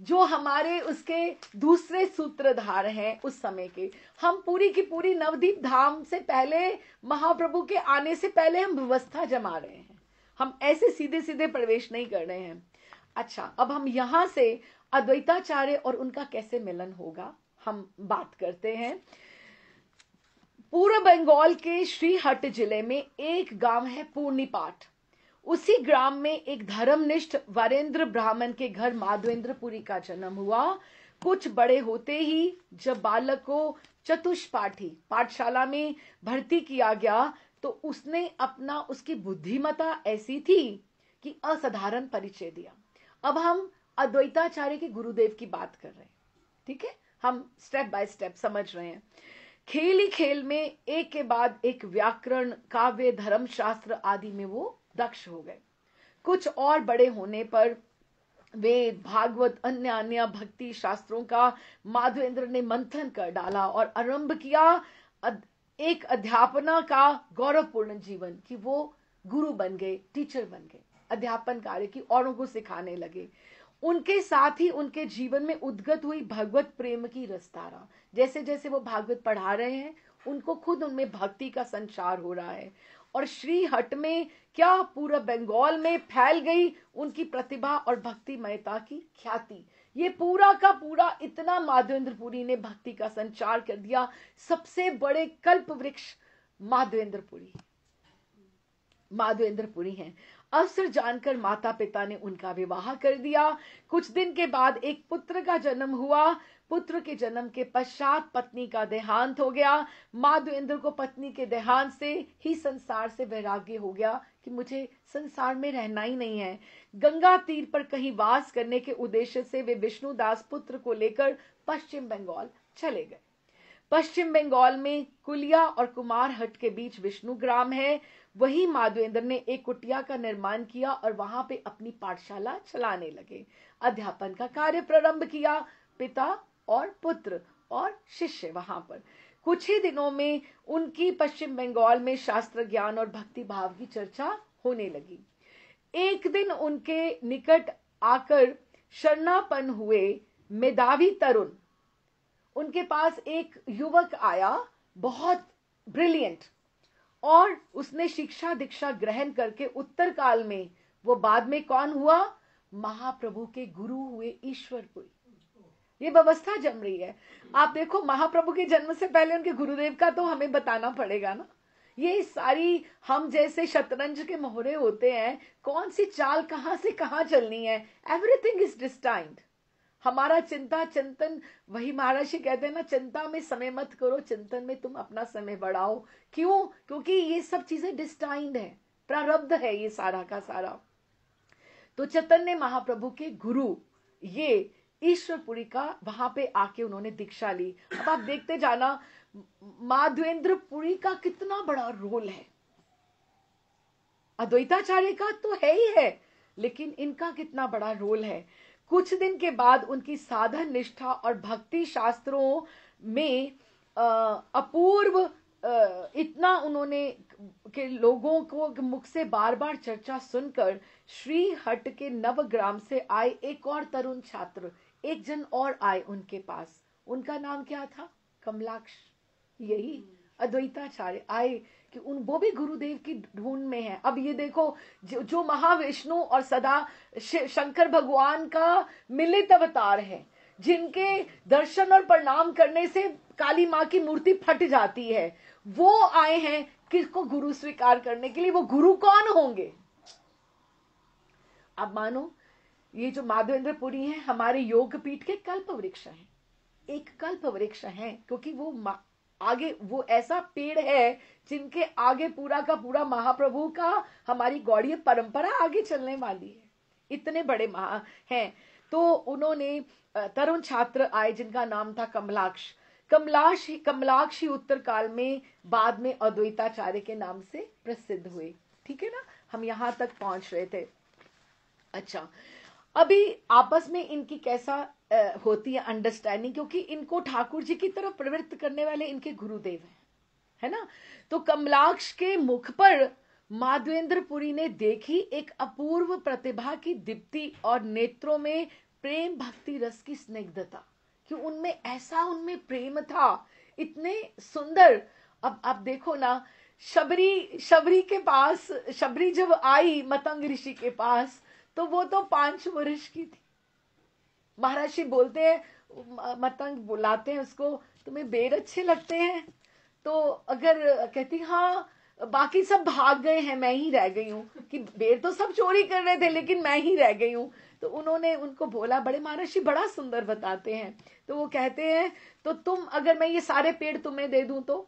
जो हमारे उसके दूसरे सूत्रधार हैं उस समय के। हम पूरी की पूरी नवदीप धाम से पहले, महाप्रभु के आने से पहले हम व्यवस्था जमा रहे हैं, हम ऐसे सीधे सीधे प्रवेश नहीं कर रहे हैं। अच्छा, अब हम यहां से अद्वैताचार्य और उनका कैसे मिलन होगा हम बात करते हैं। पूर्व बंगाल के श्रीहट्ट जिले में एक गांव है पूर्णिपाठ। उसी ग्राम में एक धर्मनिष्ठ वरेंद्र ब्राह्मण के घर माधवेंद्रपुरी का जन्म हुआ। कुछ बड़े होते ही जब बालक को चतुष्पाठी पाठशाला में भर्ती किया गया तो उसकी बुद्धिमत्ता ऐसी थी कि असाधारण परिचय दिया। अब हम अद्वैताचार्य के गुरुदेव की बात कर रहे हैं, ठीक है, हम स्टेप बाय स्टेप समझ रहे हैं। खेल ही खेल में एक के बाद एक व्याकरण, काव्य, धर्मशास्त्र आदि में वो दक्ष हो गए। कुछ और बड़े होने पर वेद, भागवत, अन्य अन्य भक्ति शास्त्रों का माधवेंद्र ने मंथन कर डाला और आरंभ किया एक अध्यापना का गौरवपूर्ण जीवन, कि वो गुरु बन गए, टीचर बन गए, अध्यापन कार्य की औरों को सिखाने लगे। उनके साथ ही उनके जीवन में उद्गत हुई भगवत प्रेम की रसधारा। जैसे जैसे वो भागवत पढ़ा रहे हैं, उनको खुद उनमें भक्ति का संचार हो रहा है। और श्री हट में क्या पूरा बंगाल में फैल गई उनकी प्रतिभा और भक्तिमयता की ख्याति। ये पूरा का पूरा इतना माधवेंद्रपुरी ने भक्ति का संचार कर दिया। सबसे बड़े कल्प वृक्ष माधवेंद्रपुरी हैं। अवसर जानकर माता पिता ने उनका विवाह कर दिया। कुछ दिन के बाद एक पुत्र का जन्म हुआ। पुत्र के जन्म के पश्चात पत्नी का देहांत हो गया। माधवेंद्र को पत्नी के देहांत से ही संसार से वैराग्य हो गया कि मुझे संसार में रहना ही नहीं है। गंगा तीर पर कहीं वास करने के उद्देश्य से वे विष्णुदास पुत्र को लेकर पश्चिम बंगाल चले गए। पश्चिम बंगाल में कुलिया और कुमारहट के बीच विष्णु ग्राम है। वही माधवेंद्र ने एक कुटिया का निर्माण किया और वहां पे अपनी पाठशाला चलाने लगे। अध्यापन का कार्य प्रारंभ किया। पिता और पुत्र और शिष्य वहां पर। कुछ ही दिनों में उनकी पश्चिम बंगाल में शास्त्र ज्ञान और भक्ति भाव की चर्चा होने लगी। एक दिन उनके निकट आकर शरणापन्न हुए मेधावी तरुण, उनके पास एक युवक आया, बहुत ब्रिलियंट, और उसने शिक्षा दीक्षा ग्रहण करके उत्तर काल में वो बाद में कौन हुआ? महाप्रभु के गुरु हुए, ईश्वरपुरी। ये व्यवस्था जम रही है। आप देखो, महाप्रभु के जन्म से पहले उनके गुरुदेव का तो हमें बताना पड़ेगा ना। ये सारी हम जैसे शतरंज के मोहरे होते हैं, कौन सी चाल कहां से कहां चलनी है, एवरीथिंग इज डिस्टाइंड। हमारा चिंता चिंतन, वही महाराज जी कहते हैं ना, चिंता में समय मत करो, चिंतन में तुम अपना समय बढ़ाओ। क्यों? क्योंकि ये सब चीजें डिस्टाइंड है, प्रारब्ध है ये सारा का सारा। तो चैतन्य महाप्रभु के गुरु ये ईश्वरपुरी का वहां पे आके उन्होंने दीक्षा ली। अब आप देखते जाना माधवेंद्रपुरी का कितना बड़ा रोल है। अद्वैताचार्य का तो है ही है, लेकिन इनका कितना बड़ा रोल है। कुछ दिन के बाद उनकी साधन निष्ठा और भक्ति शास्त्रों में अपूर्व इतना उन्होंने के लोगों को मुख से बार बार चर्चा सुनकर श्री हट के नवग्राम से आए एक और तरुण छात्र, एक जन और आए उनके पास। उनका नाम क्या था? कमलाक्ष। यही अद्वैताचार्य आए कि वो भी गुरुदेव की ढूंढ में है। अब ये देखो, जो महाविष्णु और सदा शंकर भगवान का मिलित अवतार है, जिनके दर्शन और प्रणाम करने से काली माँ की मूर्ति फट जाती है, वो आए हैं किसको गुरु स्वीकार करने के लिए। वो गुरु कौन होंगे? अब मानो ये जो माधवेंद्रपुरी है हमारे योग पीठ के कल्प वृक्ष हैं, एक कल्प वृक्ष है, क्योंकि वो आगे वो ऐसा पेड़ है जिनके आगे पूरा का पूरा महाप्रभु का हमारी गौड़ीय परंपरा आगे चलने वाली है। इतने बड़े महा हैं। तो उन्होंने तरुण छात्र आए जिनका नाम था कमलाक्ष। कमलाक्ष ही उत्तर काल में बाद में अद्वैताचार्य के नाम से प्रसिद्ध हुए। ठीक है ना, हम यहां तक पहुंच रहे थे। अच्छा, अभी आपस में इनकी कैसा होती है अंडरस्टैंडिंग, क्योंकि इनको ठाकुर जी की तरफ प्रवृत्त करने वाले इनके गुरुदेव हैं, है ना। तो कमलाक्ष के मुख पर माधवेंद्रपुरी ने देखी एक अपूर्व प्रतिभा की दीप्ति और नेत्रों में प्रेम भक्ति रस की स्निग्धता, कि उनमें ऐसा उनमें प्रेम था, इतने सुंदर। अब आप देखो ना, शबरी के पास, शबरी जब आई मतंग ऋषि के पास, तो वो तो 5 वर्ष की थी। महाराज जी बोलते हैं, मतंग बुलाते हैं उसको, तुम्हें बेर अच्छे लगते हैं? तो अगर कहती हाँ, बाकी सब भाग गए हैं, मैं ही रह गई हूँ, कि बेर तो सब चोरी कर रहे थे लेकिन मैं ही रह गई हूँ। तो उन्होंने उनको बोला, बड़े महाराज जी बड़ा सुंदर बताते हैं। तो वो कहते हैं, तो तुम, अगर मैं ये सारे पेड़ तुम्हें दे दूं तो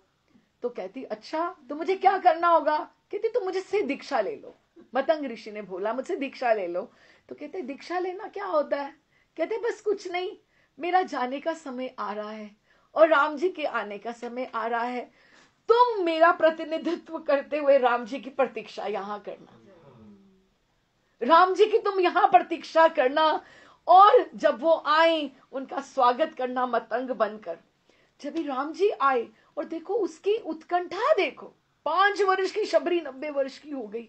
कहती अच्छा, तो मुझे क्या करना होगा? कहती तुम मुझसे दीक्षा ले लो। मतंग ऋषि ने बोला, मुझसे दीक्षा ले लो। तो कहते दीक्षा लेना क्या होता है? कहते बस कुछ नहीं, मेरा जाने का समय आ रहा है और राम जी के आने का समय आ रहा है। तुम मेरा प्रतिनिधित्व करते हुए राम जी की प्रतीक्षा यहां करना, राम जी की तुम यहां प्रतीक्षा करना, और जब वो आए उनका स्वागत करना मतंग बनकर। जब भी राम जी आए और देखो उसकी उत्कंठा, देखो 5 वर्ष की शबरी 90 वर्ष की हो गई,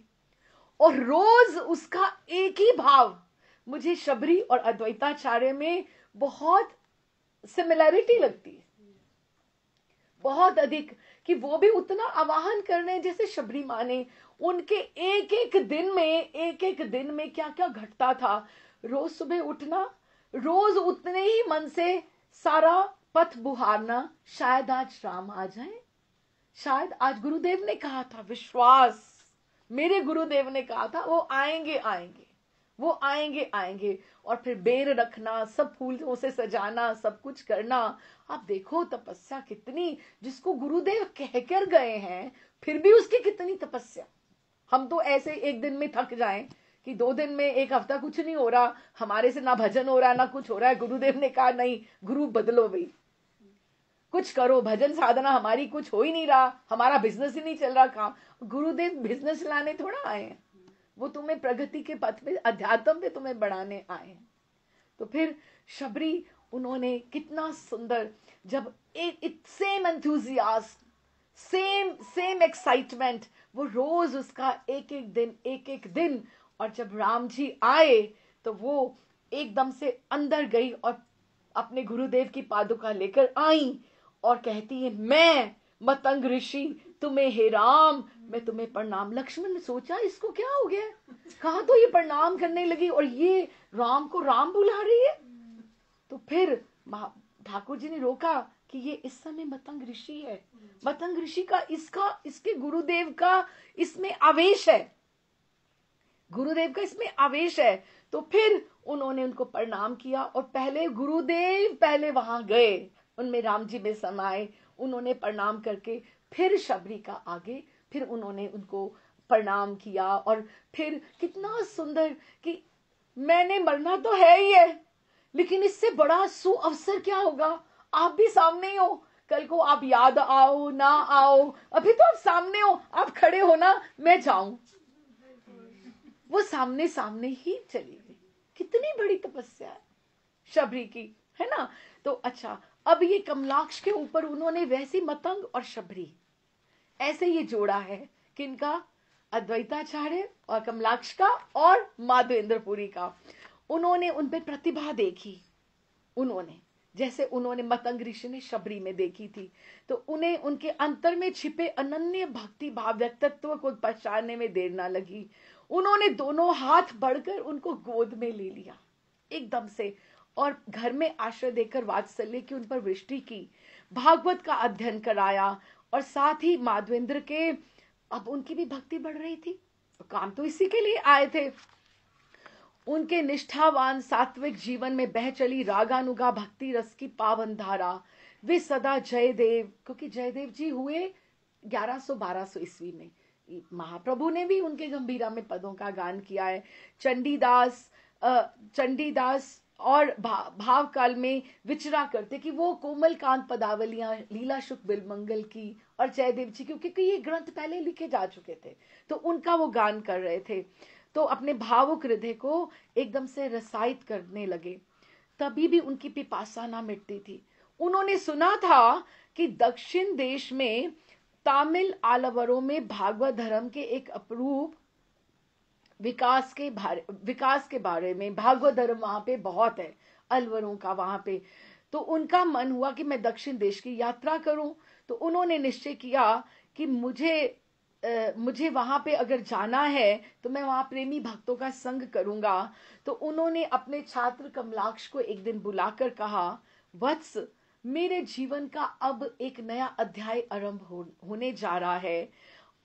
और रोज उसका एक ही भाव। मुझे शबरी और अद्वैताचार्य में बहुत सिमिलैरिटी लगती है, बहुत अधिक, कि वो भी उतना आवाहन कर रहे हैं जैसे शबरी माँ ने। उनके एक एक दिन में क्या क्या घटता था। रोज सुबह उठना, रोज उतने ही मन से सारा पथ बुहारना, शायद आज राम आ जाए, शायद आज गुरुदेव ने कहा था, विश्वास मेरे गुरुदेव ने कहा था वो आएंगे आएंगे, वो आएंगे आएंगे। और फिर बेर रखना, सब फूलों से सजाना, सब कुछ करना। आप देखो तपस्या कितनी, जिसको गुरुदेव कहकर गए हैं फिर भी उसकी कितनी तपस्या। हम तो ऐसे एक दिन में थक जाएं कि 2 दिन में, एक हफ्ता कुछ नहीं हो रहा हमारे से, ना भजन हो रहा ना कुछ हो रहा है। गुरुदेव ने कहा नहीं, गुरु बदलो भाई, कुछ करो, भजन साधना हमारी कुछ हो ही नहीं रहा, हमारा बिजनेस ही नहीं चल रहा। काम, गुरुदेव बिजनेस लाने थोड़ा आए हैं, वो तुम्हें प्रगति के पथ पे, अध्यात्म पे तुम्हें बढ़ाने आए हैं। तो फिर शबरी, उन्होंने कितना सुंदर, जब एक सेम एंथुजियाज्म, सेम एक्साइटमेंट, वो रोज उसका एक एक दिन। और जब राम जी आए तो वो एकदम से अंदर गई और अपने गुरुदेव की पादुका लेकर आई और कहती है, मैं मतंग ऋषि तुम्हें, हे राम मैं तुम्हें प्रणाम। लक्ष्मण ने सोचा इसको क्या हो गया, कहा तो ये प्रणाम करने लगी और ये राम को राम बुला रही है। तो फिर ठाकुर जी ने रोका कि ये इस समय मतंग ऋषि है, मतंग ऋषि का इसके गुरुदेव का इसमें आवेश है, गुरुदेव का इसमें आवेश है। तो फिर उन्होंने उनको प्रणाम किया और पहले गुरुदेव पहले वहां गए, उनमें राम जी में समाये, उन्होंने प्रणाम करके फिर शबरी का आगे, फिर उन्होंने उनको प्रणाम किया। और फिर कितना सुंदर कि मैंने मरना तो है ही है, लेकिन इससे बड़ा सुअवसर क्या होगा, आप भी सामने ही हो, कल को आप याद आओ ना आओ, अभी तो आप सामने हो, आप खड़े हो ना, मैं जाऊं। वो सामने सामने ही चली गई। कितनी बड़ी तपस्या है शबरी की, है ना। तो अच्छा, अब ये कमलाक्ष के ऊपर उन्होंने वैसी मतंग और शबरी ऐसे ये जोड़ा है, किनका, अद्वैताचार्य और कमलाक्ष का और माधवेंद्रपुरी का। उन्होंने उन पे प्रतिभा देखी, उन्होंने जैसे उन्होंने मतंग ऋषि ने शबरी में देखी थी, तो उन्हें उनके अंतर में छिपे अनन्य भक्ति भाव व्यक्तित्व को पहचानने में देर ना लगी। उन्होंने दोनों हाथ बढ़कर उनको गोद में ले लिया एकदम से, और घर में आश्रय देकर वात्सल्य की उन पर वृष्टि की, भागवत का अध्ययन कराया, और साथ ही माधवेंद्र के, अब उनकी भी भक्ति बढ़ रही थी, काम तो इसी के लिए आए थे। उनके निष्ठावान सात्विक जीवन में बह चली रागानुगा भक्ति रस की पावन धारा। वे सदा जयदेव, क्योंकि जयदेव जी हुए 1100-1200 ईस्वी में, महाप्रभु ने भी उनके गंभीरा में पदों का गान किया है। चंडीदास और भाव काल में विचरा करते कि वो कोमल कांत पदावलियां, लीला शुक बिलमंगल की, और जयदेव जी क्योंकि ये ग्रंथ पहले लिखे जा चुके थे तो उनका वो गान कर रहे थे, तो अपने भावुक हृदय को एकदम से रसायित करने लगे। तभी भी उनकी पिपासा ना मिटती थी। उन्होंने सुना था कि दक्षिण देश में तमिल आलवरों में भागवत धर्म के एक अपरूप विकास के बारे में, भागवत धर्म वहां पे बहुत है अलवरों का वहां पे। तो उनका मन हुआ कि मैं दक्षिण देश की यात्रा करूं। तो उन्होंने निश्चय किया कि मुझे वहां पे अगर जाना है तो मैं वहां प्रेमी भक्तों का संग करूंगा। तो उन्होंने अपने छात्र कमलाक्ष को एक दिन बुलाकर कहा, वत्स, मेरे जीवन का अब एक नया अध्याय आरंभ होने जा रहा है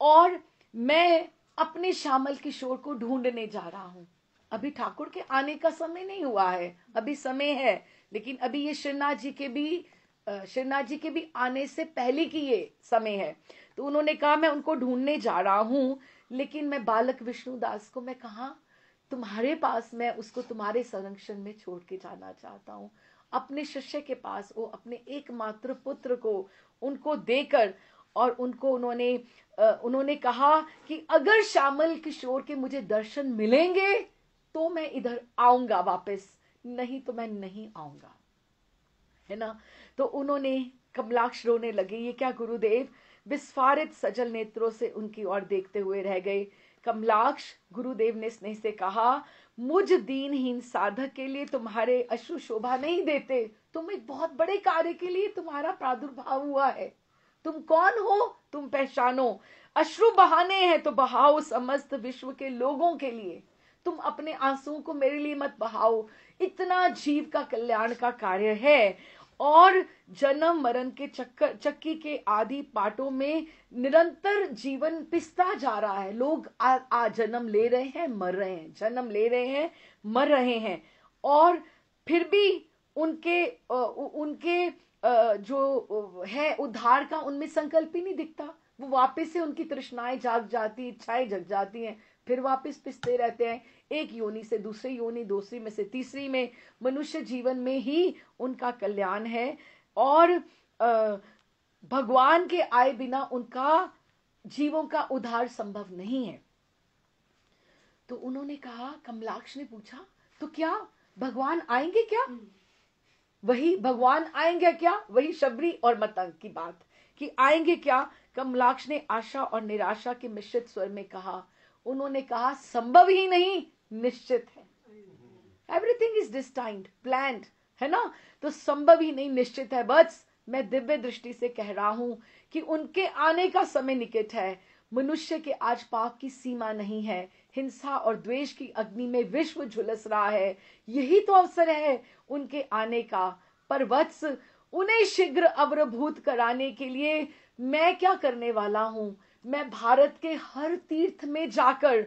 और मैं अपने श्यामल किशोर को ढूंढने जा रहा हूं। अभी ठाकुर के आने का समय नहीं हुआ है, अभी समय है, लेकिन अभी ये श्रीनाथ जी के भी आने से पहले की ये समय है। तो उन्होंने कहा मैं उनको ढूंढने जा रहा हूं, लेकिन मैं बालक विष्णुदास को मैं कहा तुम्हारे पास, मैं उसको तुम्हारे संरक्षण में छोड़ के जाना चाहता हूँ। अपने शिष्य के पास वो अपने एकमात्र पुत्र को उनको देकर, और उनको उन्होंने कहा कि अगर श्यामल किशोर के मुझे दर्शन मिलेंगे तो मैं इधर आऊंगा वापस, नहीं तो मैं नहीं आऊंगा, है ना। तो उन्होंने, कमलाक्ष रोने लगे, ये क्या गुरुदेव, विस्फारित सजल नेत्रों से उनकी ओर देखते हुए रह गए। कमलाक्ष, गुरुदेव ने स्नेह से कहा, मुझ दीनहीन साधक के लिए तुम्हारे अश्रु शोभा नहीं देते। तुम एक बहुत बड़े कार्य के लिए तुम्हारा प्रादुर्भाव हुआ है। तुम कौन हो, तुम पहचानो। अश्रु बहाने हैं तो बहाओ समस्त विश्व के लोगों के लिए। तुम अपने आंसुओं को मेरे लिए मत बहाओ। इतना जीव का कल्याण का कार्य है, और जन्म मरण के चक्की के आदि पाटों में निरंतर जीवन पिसता जा रहा है। लोग जन्म ले रहे हैं, मर रहे हैं, जन्म ले रहे हैं, मर रहे हैं, और फिर भी उनके जो है उद्धार का उनमें संकल्प ही नहीं दिखता। वो वापस से उनकी तृष्णाएं जाग जाती, इच्छाएं जग जाती हैं, फिर वापस पिसते रहते हैं, एक योनि से दूसरी योनि, दूसरी में से तीसरी में। मनुष्य जीवन में ही उनका कल्याण है, और भगवान के आए बिना उनका जीवों का उद्धार संभव नहीं है। तो उन्होंने कहा, कमलाक्ष ने पूछा, तो क्या भगवान आएंगे क्या? वही भगवान आएंगे क्या? वही शबरी और मतंग की बात कि आएंगे क्या? कमलाक्ष ने आशा और निराशा के मिश्रित स्वर में कहा। उन्होंने कहा, संभव ही नहीं, निश्चित है। एवरीथिंग इज डिस्टाइंड, प्लान्ड, है ना। तो संभव ही नहीं, निश्चित है। बस मैं दिव्य दृष्टि से कह रहा हूं कि उनके आने का समय निकट है। मनुष्य के आज पाप की सीमा नहीं है। हिंसा और द्वेष की अग्नि में विश्व झुलस रहा है। यही तो अवसर है उनके आने का। पर वत्स, उन्हें शीघ्र अवरभूत कराने के लिए मैं क्या करने वाला हूं? मैं भारत के हर तीर्थ में जाकर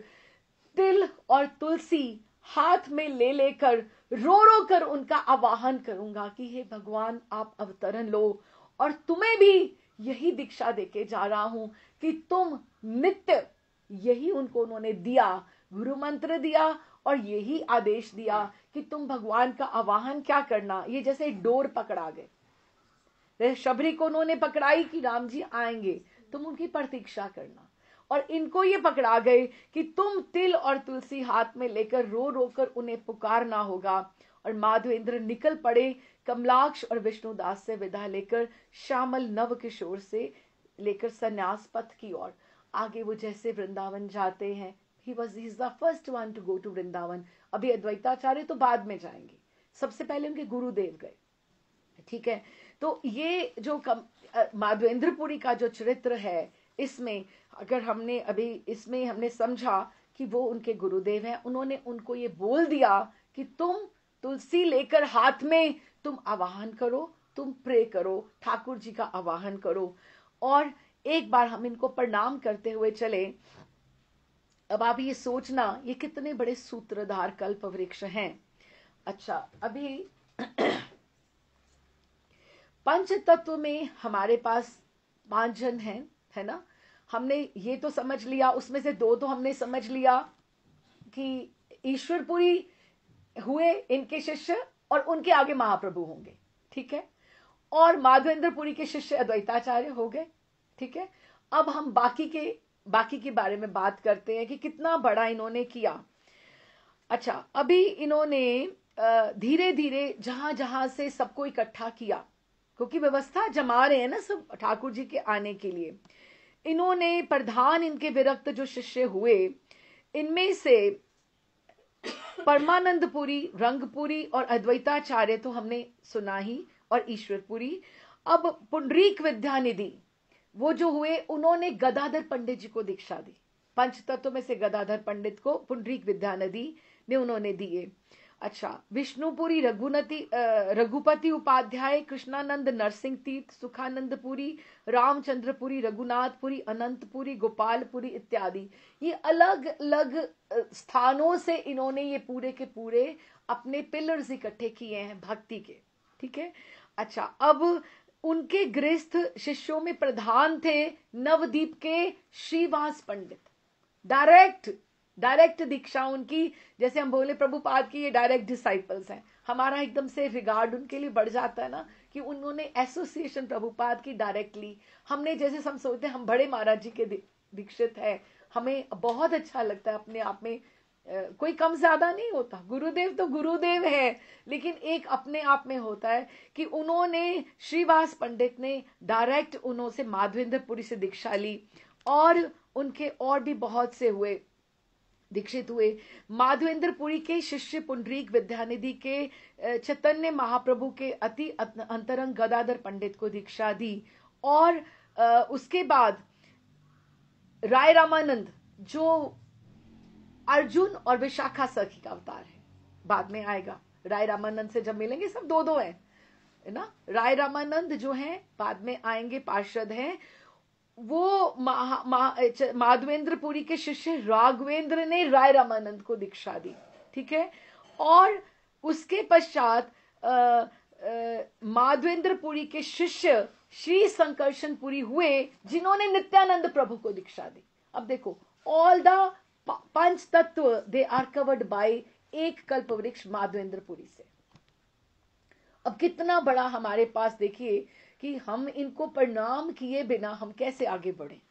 तिल और तुलसी हाथ में ले लेकर रो रो कर उनका आवाहन करूंगा कि हे भगवान, आप अवतरण लो। और तुम्हें भी यही दीक्षा देके जा रहा हूं कि तुम नित्य, यही उन्होंने दिया, गुरु मंत्र दिया, और यही आदेश दिया कि तुम भगवान का आवाहन क्या करना। ये जैसे डोर पकड़ा गए, शबरी को उन्होंने पकड़ाई कि राम जी आएंगे, तुम उनकी प्रतीक्षा करना। और इनको ये पकड़ा गए कि तुम तिल और तुलसी हाथ में लेकर रो रो कर उन्हें पुकारना होगा। और माधवेंद्र निकल पड़े कमलाक्ष और विष्णुदास से विदा लेकर श्यामल नव किशोर से लेकर संन्यास पथ की ओर। आगे वो जैसे वृंदावन जाते हैं, he is the first one to go to Vrindavan. अभी अद्वैताचार्य तो बाद में जाएंगे, सबसे पहले उनके गुरुदेव गए, ठीक है। तो ये जो माधवेंद्रपुरी का जो चरित्र है, इसमें अगर हमने अभी इसमें हमने समझा कि वो उनके गुरुदेव हैं। उन्होंने उनको ये बोल दिया कि तुम तुलसी लेकर हाथ में तुम आवाहन करो, तुम प्रे करो, ठाकुर जी का आवाहन करो। और एक बार हम इनको प्रणाम करते हुए चले। अब आप ये सोचना, ये कितने बड़े सूत्रधार कल्प वृक्ष हैं। अच्छा, अभी पंच तत्व में हमारे पास 5 जन हैं, है ना। हमने ये तो समझ लिया, उसमें से 2 तो हमने समझ लिया कि ईश्वरपुरी हुए इनके शिष्य, और उनके आगे महाप्रभु होंगे, ठीक है। और माधवेंद्रपुरी के शिष्य अद्वैताचार्य हो गए, ठीक है। अब हम बाकी के बारे में बात करते हैं कि कितना बड़ा इन्होंने किया। अच्छा, अभी इन्होंने धीरे धीरे जहां जहां से सबको इकट्ठा किया, क्योंकि व्यवस्था जमा रहे हैं ना सब ठाकुर जी के आने के लिए। इन्होंने प्रधान इनके विरक्त जो शिष्य हुए, इनमें से परमानंदपुरी, रंगपुरी और अद्वैताचार्य तो हमने सुना ही, और ईश्वरपुरी। अब पुंडरीक विद्यानिधि वो जो हुए, उन्होंने गदाधर पंडित जी को दीक्षा दी। पंच तत्व में से गदाधर पंडित को पुंडरीक विद्यानिधि ने उन्होंने दिए। अच्छा, विष्णुपुरी रघुपति उपाध्याय, कृष्णानंद नरसिंह तीर्थ, सुखानंदपुरी, रामचंद्रपुरी, रघुनाथपुरी, अनंतपुरी, गोपालपुरी इत्यादि, ये अलग अलग स्थानों से इन्होंने ये पूरे के पूरे अपने पिलर्स इकट्ठे किए हैं भक्ति के, ठीक है। अच्छा, अब उनके गृहस्थ शिष्यों में प्रधान थे नवदीप के श्रीवास पंडित। डायरेक्ट डायरेक्ट दीक्षा उनकी, जैसे हम बोले प्रभुपाद की ये डायरेक्ट डिसाइपल्स हैं, हमारा एकदम से रिगार्ड उनके लिए बढ़ जाता है ना, कि उन्होंने एसोसिएशन प्रभुपाद की डायरेक्टली, हमने जैसे हम सोचते हैं हम बड़े महाराज जी के दीक्षित है, हमें बहुत अच्छा लगता है अपने आप में, कोई कम ज्यादा नहीं होता, गुरुदेव तो गुरुदेव है, लेकिन एक अपने आप में होता है कि उन्होंने, श्रीवास पंडित ने डायरेक्ट उन्हों से माधवेंद्रपुरी से दीक्षा ली, और उनके और भी बहुत से हुए दीक्षित हुए। माधवेंद्रपुरी के शिष्य पुंडरीक विद्यानिधि के चैतन्य महाप्रभु के अति अंतरंग गदाधर पंडित को दीक्षा दी, और उसके बाद राय रामानंद जो अर्जुन और विशाखा सखी का अवतार है, बाद में आएगा, राय रामानंद से जब मिलेंगे, सब दो दो है ना, राय रामानंद जो है बाद में आएंगे, पार्षद हैं, वो माधवेंद्रपुरी के शिष्य राघवेंद्र ने राय रामानंद को दीक्षा दी, ठीक है। और उसके पश्चात माधवेंद्रपुरी के शिष्य श्री संकर्षणपुरी हुए, जिन्होंने नित्यानंद प्रभु को दीक्षा दी। अब देखो, ऑल द पंच तत्व दे आर कवर्ड बाय एक कल्प वृक्ष माधवेंद्रपुरी से। अब कितना बड़ा हमारे पास, देखिए कि हम इनको प्रणाम किए बिना हम कैसे आगे बढ़े।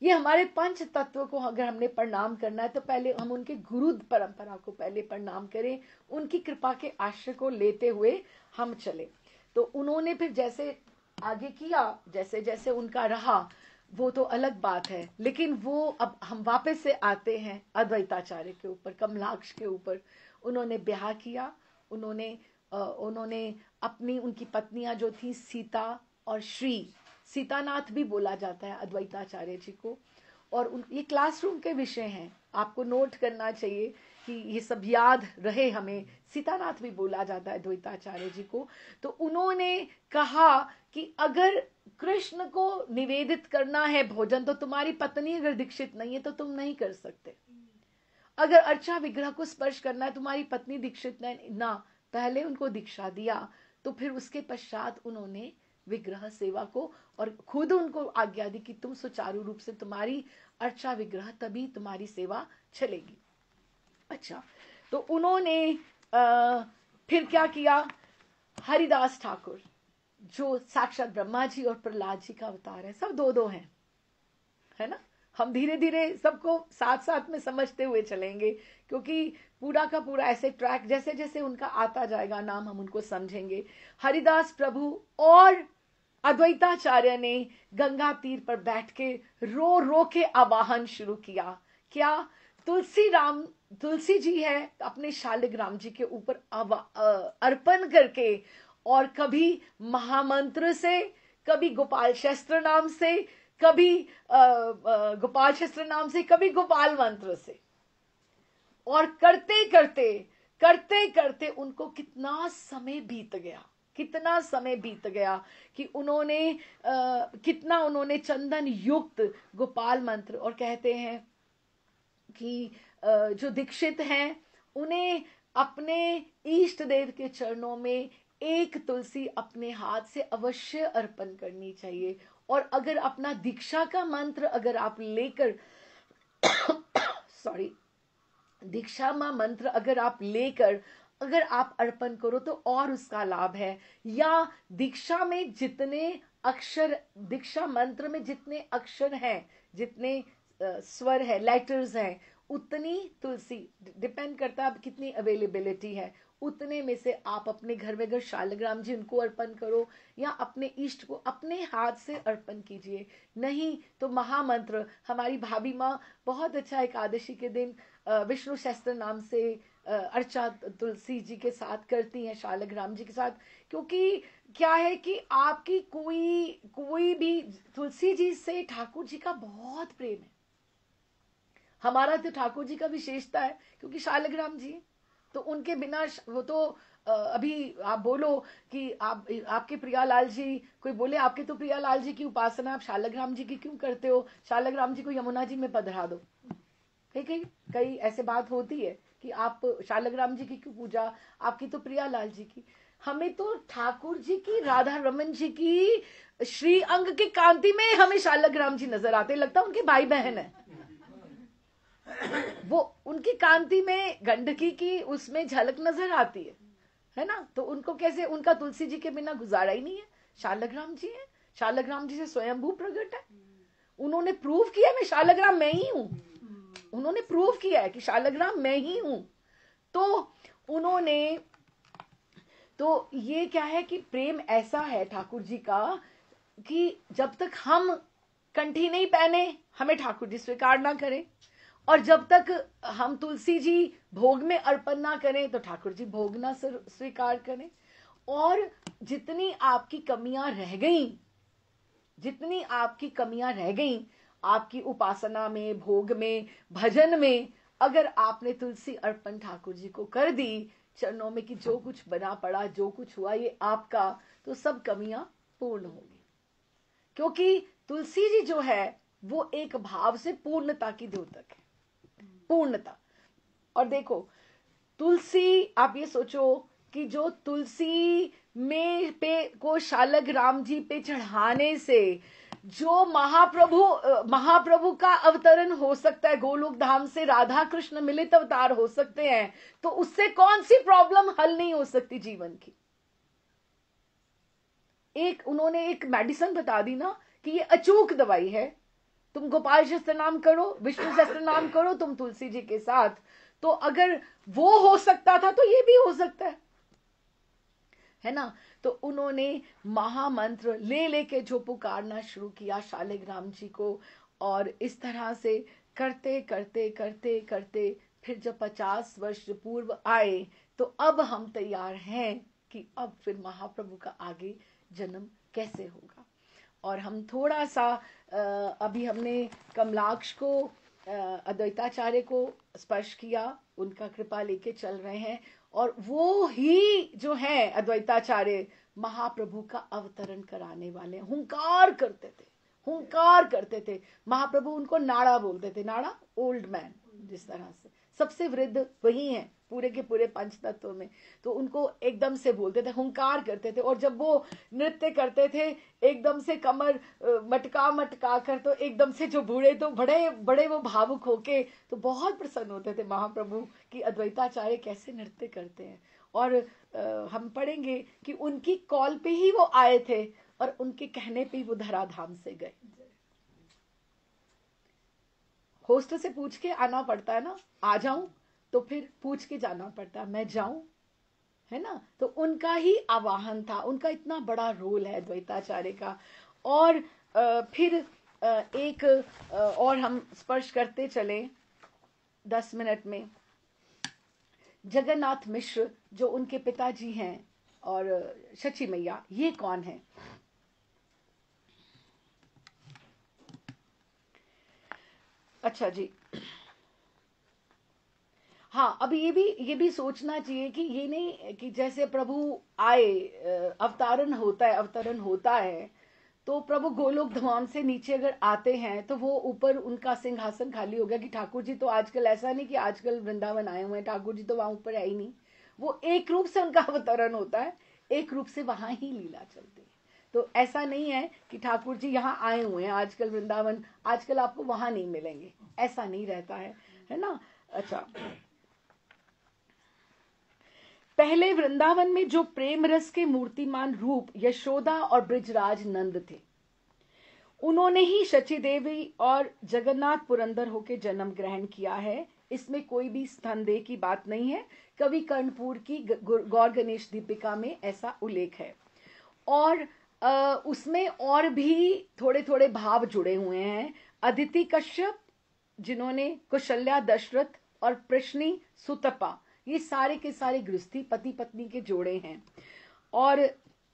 ये हमारे पंच तत्व को अगर हमने प्रणाम करना है तो पहले हम उनके गुरु परंपरा को पहले प्रणाम करें, उनकी कृपा के आश्रय को लेते हुए हम चले। तो उन्होंने फिर जैसे आगे किया, जैसे जैसे उनका रहा, वो तो अलग बात है, लेकिन वो अब हम वापस से आते हैं अद्वैताचार्य के ऊपर, कमलाक्ष के ऊपर। उन्होंने ब्याह किया, उन्होंने अपनी, उनकी पत्नियां जो थी सीता और श्री, सीतानाथ भी बोला जाता है अद्वैताचार्य जी को, और ये क्लासरूम के विषय हैं, आपको नोट करना चाहिए कि ये सब याद रहे हमें। सीतानाथ भी बोला जाता है अद्वैताचार्य जी को। तो उन्होंने कहा कि अगर कृष्ण को निवेदित करना है भोजन, तो तुम्हारी पत्नी अगर दीक्षित नहीं है तो तुम नहीं कर सकते। अगर अर्चा विग्रह को स्पर्श करना है, तुम्हारी पत्नी दीक्षित ना, पहले उनको दीक्षा दिया, तो फिर उसके पश्चात उन्होंने विग्रह सेवा को, और खुद उनको आज्ञा दी कि तुम सुचारू रूप से तुम्हारी अर्चा विग्रह, तभी तुम्हारी सेवा चलेगी। अच्छा, तो उन्होंने फिर क्या किया, हरिदास ठाकुर जो साक्षात ब्रह्मा जी और प्रहलाद जी का अवतार है, सब दो दो हैं, है ना। हम धीरे धीरे सबको साथ साथ में समझते हुए चलेंगे, क्योंकि पूरा का पूरा ऐसे ट्रैक, जैसे जैसे उनका आता जाएगा नाम हम उनको समझेंगे। हरिदास प्रभु और अद्वैताचार्य ने गंगा तीर पर बैठ के रो रो के आवाहन शुरू किया। क्या? तुलसी जी है अपने शालिग्राम जी के ऊपर अर्पण करके, और कभी महामंत्र से, कभी गोपाल शस्त्र नाम से, कभी गोपाल शस्त्र नाम से, कभी गोपाल मंत्र से, और करते करते करते करते उनको कितना समय बीत गया कि उन्होंने कितना उन्होंने चंदन युक्त गोपाल मंत्र, और कहते हैं कि जो दीक्षित हैं उन्हें अपने इष्ट देव के चरणों में एक तुलसी अपने हाथ से अवश्य अर्पण करनी चाहिए। और अगर अपना दीक्षा का मंत्र अगर आप लेकर दीक्षा में मंत्र अगर आप लेकर अगर आप अर्पण करो तो और उसका लाभ है। या दीक्षा में जितने अक्षर, दीक्षा मंत्र में जितने अक्षर हैं, जितने स्वर है, लेटर्स हैं, उतनी तुलसी, डिपेंड करता है अब कितनी अवेलेबिलिटी है, उतने में से आप अपने घर में अगर शालिग्राम जी उनको अर्पण करो, या अपने इष्ट को अपने हाथ से अर्पण कीजिए। नहीं तो महामंत्र, हमारी भाभी माँ बहुत अच्छा एकादशी के दिन विष्णु शस्त्र नाम से अर्चा तुलसी जी के साथ करती हैं, शालिग्राम जी के साथ, क्योंकि क्या है कि आपकी कोई भी, तुलसी जी से ठाकुर जी का बहुत प्रेम है। हमारा तो ठाकुर जी का विशेषता है क्योंकि शालिग्राम जी, तो उनके बिना वो तो अभी आप बोलो कि आपके प्रियालाल जी, कोई बोले आपके तो प्रियालाल जी की उपासना आप शालिग्राम जी की क्यों करते हो, शालिग्राम जी को यमुना जी में पधरा दो। कई ऐसे बात होती है कि आप शालिग्राम जी की क्यों पूजा, आपकी तो प्रियालाल जी की। हमें तो ठाकुर जी की, राधा रमन जी की श्री अंग के कांति में हमें शालिग्राम जी नजर आते, लगता है उनके भाई बहन है। वो उनकी कांति में गंडकी की उसमें झलक नजर आती है ना। तो उनको कैसे, उनका तुलसी जी के बिना गुजारा ही नहीं है। शालग्राम जी है, शालग्राम जी से स्वयंभू प्रकट है। उन्होंने प्रूव किया मैं शालग्राम मैं ही हूं। उन्होंने प्रूव किया है कि शालग्राम मैं ही हूं। तो उन्होंने, तो ये क्या है कि प्रेम ऐसा है ठाकुर जी का कि जब तक हम कंठी नहीं पहने हमें ठाकुर जी स्वीकार ना करें, और जब तक हम तुलसी जी भोग में अर्पण ना करें तो ठाकुर जी भोग ना स्वीकार करें। और जितनी आपकी कमियां रह गई, जितनी आपकी कमियां रह गई आपकी उपासना में, भोग में, भजन में, अगर आपने तुलसी अर्पण ठाकुर जी को कर दी चरणों में कि जो कुछ बना पड़ा, जो कुछ हुआ ये आपका, तो सब कमियां पूर्ण होगी। क्योंकि तुलसी जी जो है वो एक भाव से पूर्णता की द्योतक है, पूर्णता। और देखो तुलसी, आप ये सोचो कि जो तुलसी में पे को शालग्राम जी पे चढ़ाने से जो महाप्रभु का अवतरण हो सकता है, गोलोक धाम से राधा कृष्ण मिलित अवतार हो सकते हैं, तो उससे कौन सी प्रॉब्लम हल नहीं हो सकती जीवन की। एक उन्होंने एक मेडिसिन बता दी ना कि ये अचूक दवाई है, तुम गोपाल शस्त्र नाम करो, विष्णु शस्त्र नाम करो, तुम तुलसी जी के साथ। तो अगर वो हो सकता था तो ये भी हो सकता है ना। तो उन्होंने महामंत्र ले लेके जो पुकारना शुरू किया शालिग्राम जी को, और इस तरह से करते करते करते करते फिर जब 50 वर्ष पूर्व आए तो अब हम तैयार हैं कि अब फिर महाप्रभु का आगे जन्म कैसे होगा। और हम थोड़ा सा अभी हमने कमलाक्ष को, अद्वैताचार्य को स्पर्श किया, उनका कृपा लेके चल रहे हैं। और वो ही जो है अद्वैताचार्य महाप्रभु का अवतरण कराने वाले, हुंकार करते थे, हुंकार करते थे। महाप्रभु उनको नाड़ा बोलते थे, नाड़ा ओल्ड मैन, जिस तरह से सबसे वृद्ध वही है पूरे के पूरे पंच तत्व में। तो उनको एकदम से बोलते थे, हुंकार करते थे। और जब वो नृत्य करते थे एकदम से कमर मटका मटका कर, तो एकदम से जो बूढ़े तो बड़े बड़े वो भावुक होके तो बहुत प्रसन्न होते थे महाप्रभु कि अद्वैताचार्य कैसे नृत्य करते हैं। और हम पढ़ेंगे कि उनकी कॉल पे ही वो आए थे और उनके कहने पे ही वो धराधाम से गए। होस्ट से पूछ के आना पड़ता है ना, आ जाऊं, तो फिर पूछ के जाना पड़ता है मैं जाऊं, है ना। तो उनका ही आवाहन था, उनका इतना बड़ा रोल है द्वैताचार्य का। और फिर एक और हम स्पर्श करते चले 10 मिनट में, जगन्नाथ मिश्र जो उनके पिताजी हैं, और शची मैया, ये कौन है। अच्छा जी, हाँ, अभी ये भी सोचना चाहिए कि ये नहीं कि जैसे प्रभु आए, अवतरण होता है तो प्रभु गोलोक धाम से नीचे अगर आते हैं तो वो ऊपर उनका सिंहासन खाली हो गया कि ठाकुर जी तो आजकल, ऐसा नहीं कि आजकल वृंदावन आए हुए हैं, ठाकुर जी तो वहां ऊपर है ही नहीं। वो एक रूप से उनका अवतरण होता है, एक रूप से वहां ही लीला चलती है। तो ऐसा नहीं है कि ठाकुर जी यहाँ आए हुए हैं आजकल वृंदावन, आजकल आपको वहां नहीं मिलेंगे, ऐसा नहीं रहता है ना। अच्छा, पहले वृंदावन में जो प्रेम रस के मूर्तिमान रूप यशोदा और ब्रिजराज नंद थे, उन्होंने ही शची देवी और जगन्नाथ पुरंदर होके जन्म ग्रहण किया है। इसमें कोई भी संदेह की बात नहीं है। कवि कर्णपुर की गौर गणेश दीपिका में ऐसा उल्लेख है। और उसमें और भी थोड़े थोड़े भाव जुड़े हुए हैं। अदिति कश्यप जिन्होंने कौशल्या दशरथ और प्रश्नी सुतपा, ये सारे के सारे गृहस्थी पति पत्नी के जोड़े हैं। और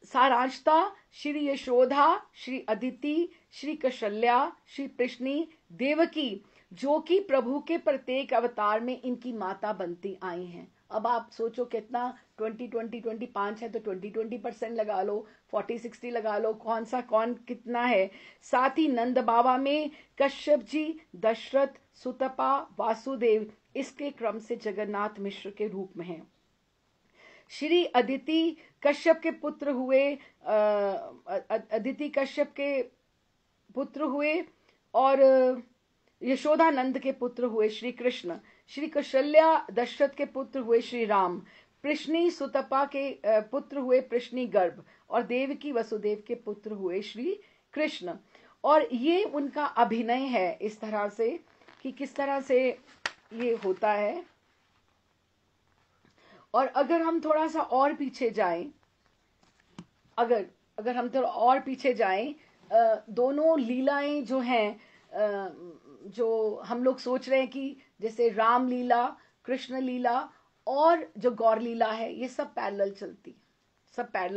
सारांशता श्री यशोदा, श्री अदिति, श्री कौशल्या, श्री प्रश्नी, देवकी, जो कि प्रभु के प्रत्येक अवतार में इनकी माता बनती आई हैं। अब आप सोचो कितना, 20-20-25 है तो 20-20% लगा लो, 40-60 लगा लो, कौन कितना है। साथ ही नंद बाबा में कश्यप जी, दशरथ, सुतपा, वासुदेव इसके क्रम से जगन्नाथ मिश्र के रूप में हैं। श्री अदिति कश्यप के पुत्र हुए, अदिति कश्यप के पुत्र हुए। और यशोदानंद के पुत्र हुए श्री कृष्ण, श्री कौशल्या दशरथ के पुत्र हुए श्री राम, प्रश्नी सुतपा के पुत्र हुए प्रश्नी गर्भ, और देवकी वसुदेव के पुत्र हुए श्री कृष्ण। और ये उनका अभिनय है इस तरह से कि किस तरह से ये होता है। और अगर हम थोड़ा सा और पीछे जाएं, अगर हम थोड़ा और पीछे जाएं, दोनों लीलाएं जो हैं, जो हम लोग सोच रहे हैं कि जैसे राम लीला, कृष्ण लीला और जो गौर लीला है, ये सब पैरेलल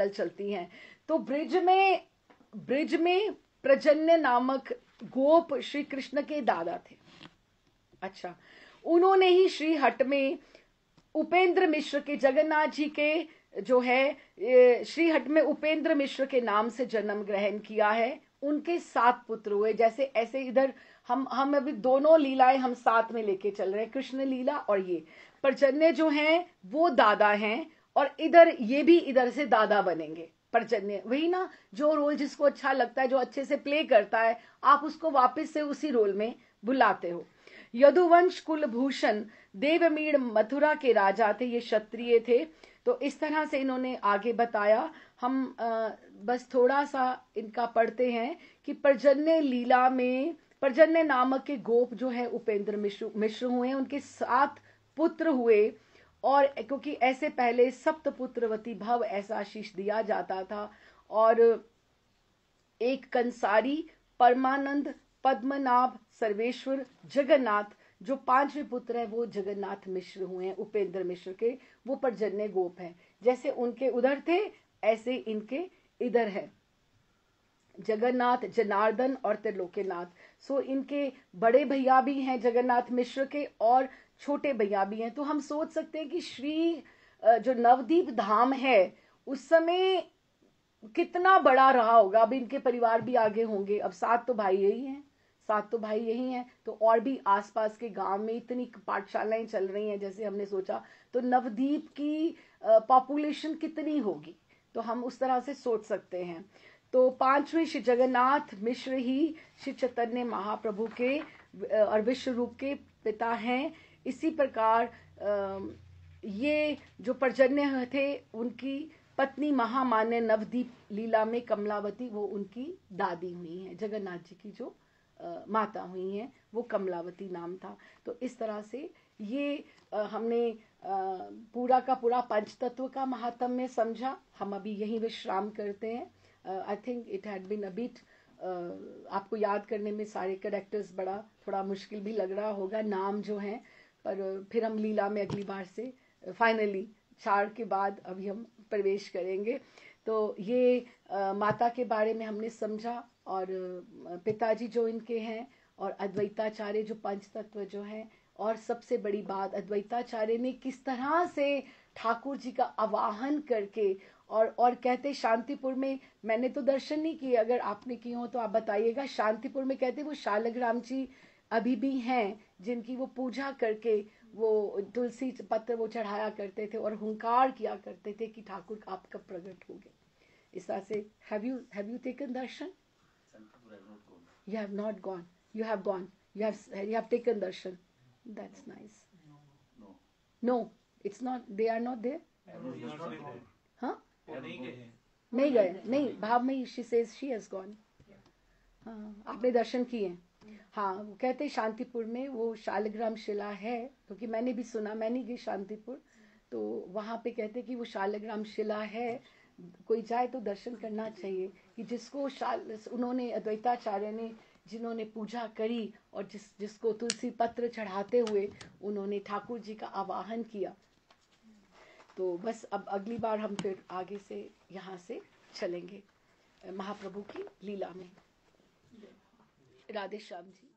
चलती हैं। तो ब्रिज में प्रजन्य नामक गोप श्री कृष्ण के दादा थे। अच्छा, उन्होंने ही श्री हट में उपेंद्र मिश्र के, जगन्नाथ जी के जो है श्री हट में उपेंद्र मिश्र के नाम से जन्म ग्रहण किया है। उनके 7 पुत्र हुए। जैसे ऐसे इधर हम अभी दोनों लीलाएं हम साथ में लेके चल रहे हैं, कृष्ण लीला और ये पर्जन्य जो हैं वो दादा हैं, और इधर ये भी इधर से दादा बनेंगे। पर्जन्य वही ना, जो रोल जिसको अच्छा लगता है, जो अच्छे से प्ले करता है, आप उसको वापस से उसी रोल में बुलाते हो। यदुवंश कुलभूषण देवमीड़ मथुरा के राजा थे, ये क्षत्रिय थे। तो इस तरह से इन्होंने आगे बताया। हम बस थोड़ा सा इनका पढ़ते हैं कि पर्जन्य लीला में पर्जन्य नामक के गोप जो है उपेंद्र मिश्र हुए, उनके 7 पुत्र हुए। और क्योंकि ऐसे पहले सप्तपुत्रवती भव ऐसा आशीष दिया जाता था, और एक कंसारी, परमानंद, पद्मनाभ, सर्वेश्वर, जगन्नाथ, जो 5वें पुत्र हैं वो जगन्नाथ मिश्र हुए हैं उपेंद्र मिश्र के। वो पर्जन्य गोप हैं। जैसे उनके उधर थे ऐसे इनके इधर है, जगन्नाथ, जनार्दन और त्रिलोकीनाथ। सो इनके बड़े भैया भी हैं जगन्नाथ मिश्र के, और छोटे भैया भी हैं। तो हम सोच सकते हैं कि श्री जो नवदीप धाम है उस समय कितना बड़ा रहा होगा। अब इनके परिवार भी आगे होंगे। अब 7 तो भाई यही हैं। तो और भी आसपास के गांव में इतनी पाठशालाएं चल रही हैं, जैसे हमने सोचा तो नवदीप की पॉपुलेशन कितनी होगी, तो हम उस तरह से सोच सकते हैं। तो 5वें श्री जगन्नाथ मिश्र ही श्री चैतन्य महाप्रभु के और विश्व रूप के पिता हैं। इसी प्रकार ये जो पर्जन्य थे, उनकी पत्नी महामान्य नवदीप लीला में कमलावती, वो उनकी दादी हुई हैं। जगन्नाथ जी की जो माता हुई हैं वो कमलावती नाम था। तो इस तरह से ये हमने पूरा का पूरा पंचतत्व का महात्म्य समझा। हम अभी यहीं विश्राम करते हैं। I think it had been a bit, आपको याद करने में सारे कैरेक्टर्स बड़ा थोड़ा मुश्किल भी लग रहा होगा, नाम जो हैं, पर फिर हम लीला में अगली बार से फाइनली 4 के बाद अभी हम प्रवेश करेंगे। तो ये माता के बारे में हमने समझा, और पिताजी जो इनके हैं, और अद्वैताचार्य जो पंच तत्व जो हैं, और सबसे बड़ी बात अद्वैताचार्य ने किस तरह से ठाकुर जी का आवाहन करके, और कहते शांतिपुर में, मैंने तो दर्शन नहीं किए, अगर आपने किए हो तो आप बताइएगा। शांतिपुर में कहते वो शालग्राम जी अभी भी हैं जिनकी वो पूजा करके वो तुलसी पत्र वो चढ़ाया करते थे और हुंकार किया करते थे कि ठाकुर आप कब प्रकट होंगे। इस तरह से have you taken Darshan? You have not gone. You have gone. You have taken darshan. That's nice. No, it's not. They are not there. हाँ? नहीं गए, नहीं भाव में she says she has gone. हाँ, आपने दर्शन किए? हाँ, वो कहते शांतिपुर में वो शालग्राम शिला है, क्योंकि मैंने भी सुना, मैं नहीं गई शांतिपुर, तो वहाँ पे कहते कि वो शालग्राम शिला है, कोई जाए तो दर्शन करना चाहिए। कि जिसको उन्होंने अद्वैताचार्य ने जिन्होंने पूजा करी, और जिसको तुलसी पत्र चढ़ाते हुए उन्होंने ठाकुर जी का आवाहन किया। तो बस अब अगली बार हम फिर आगे से यहाँ से चलेंगे महाप्रभु की लीला में। राधे श्याम जी।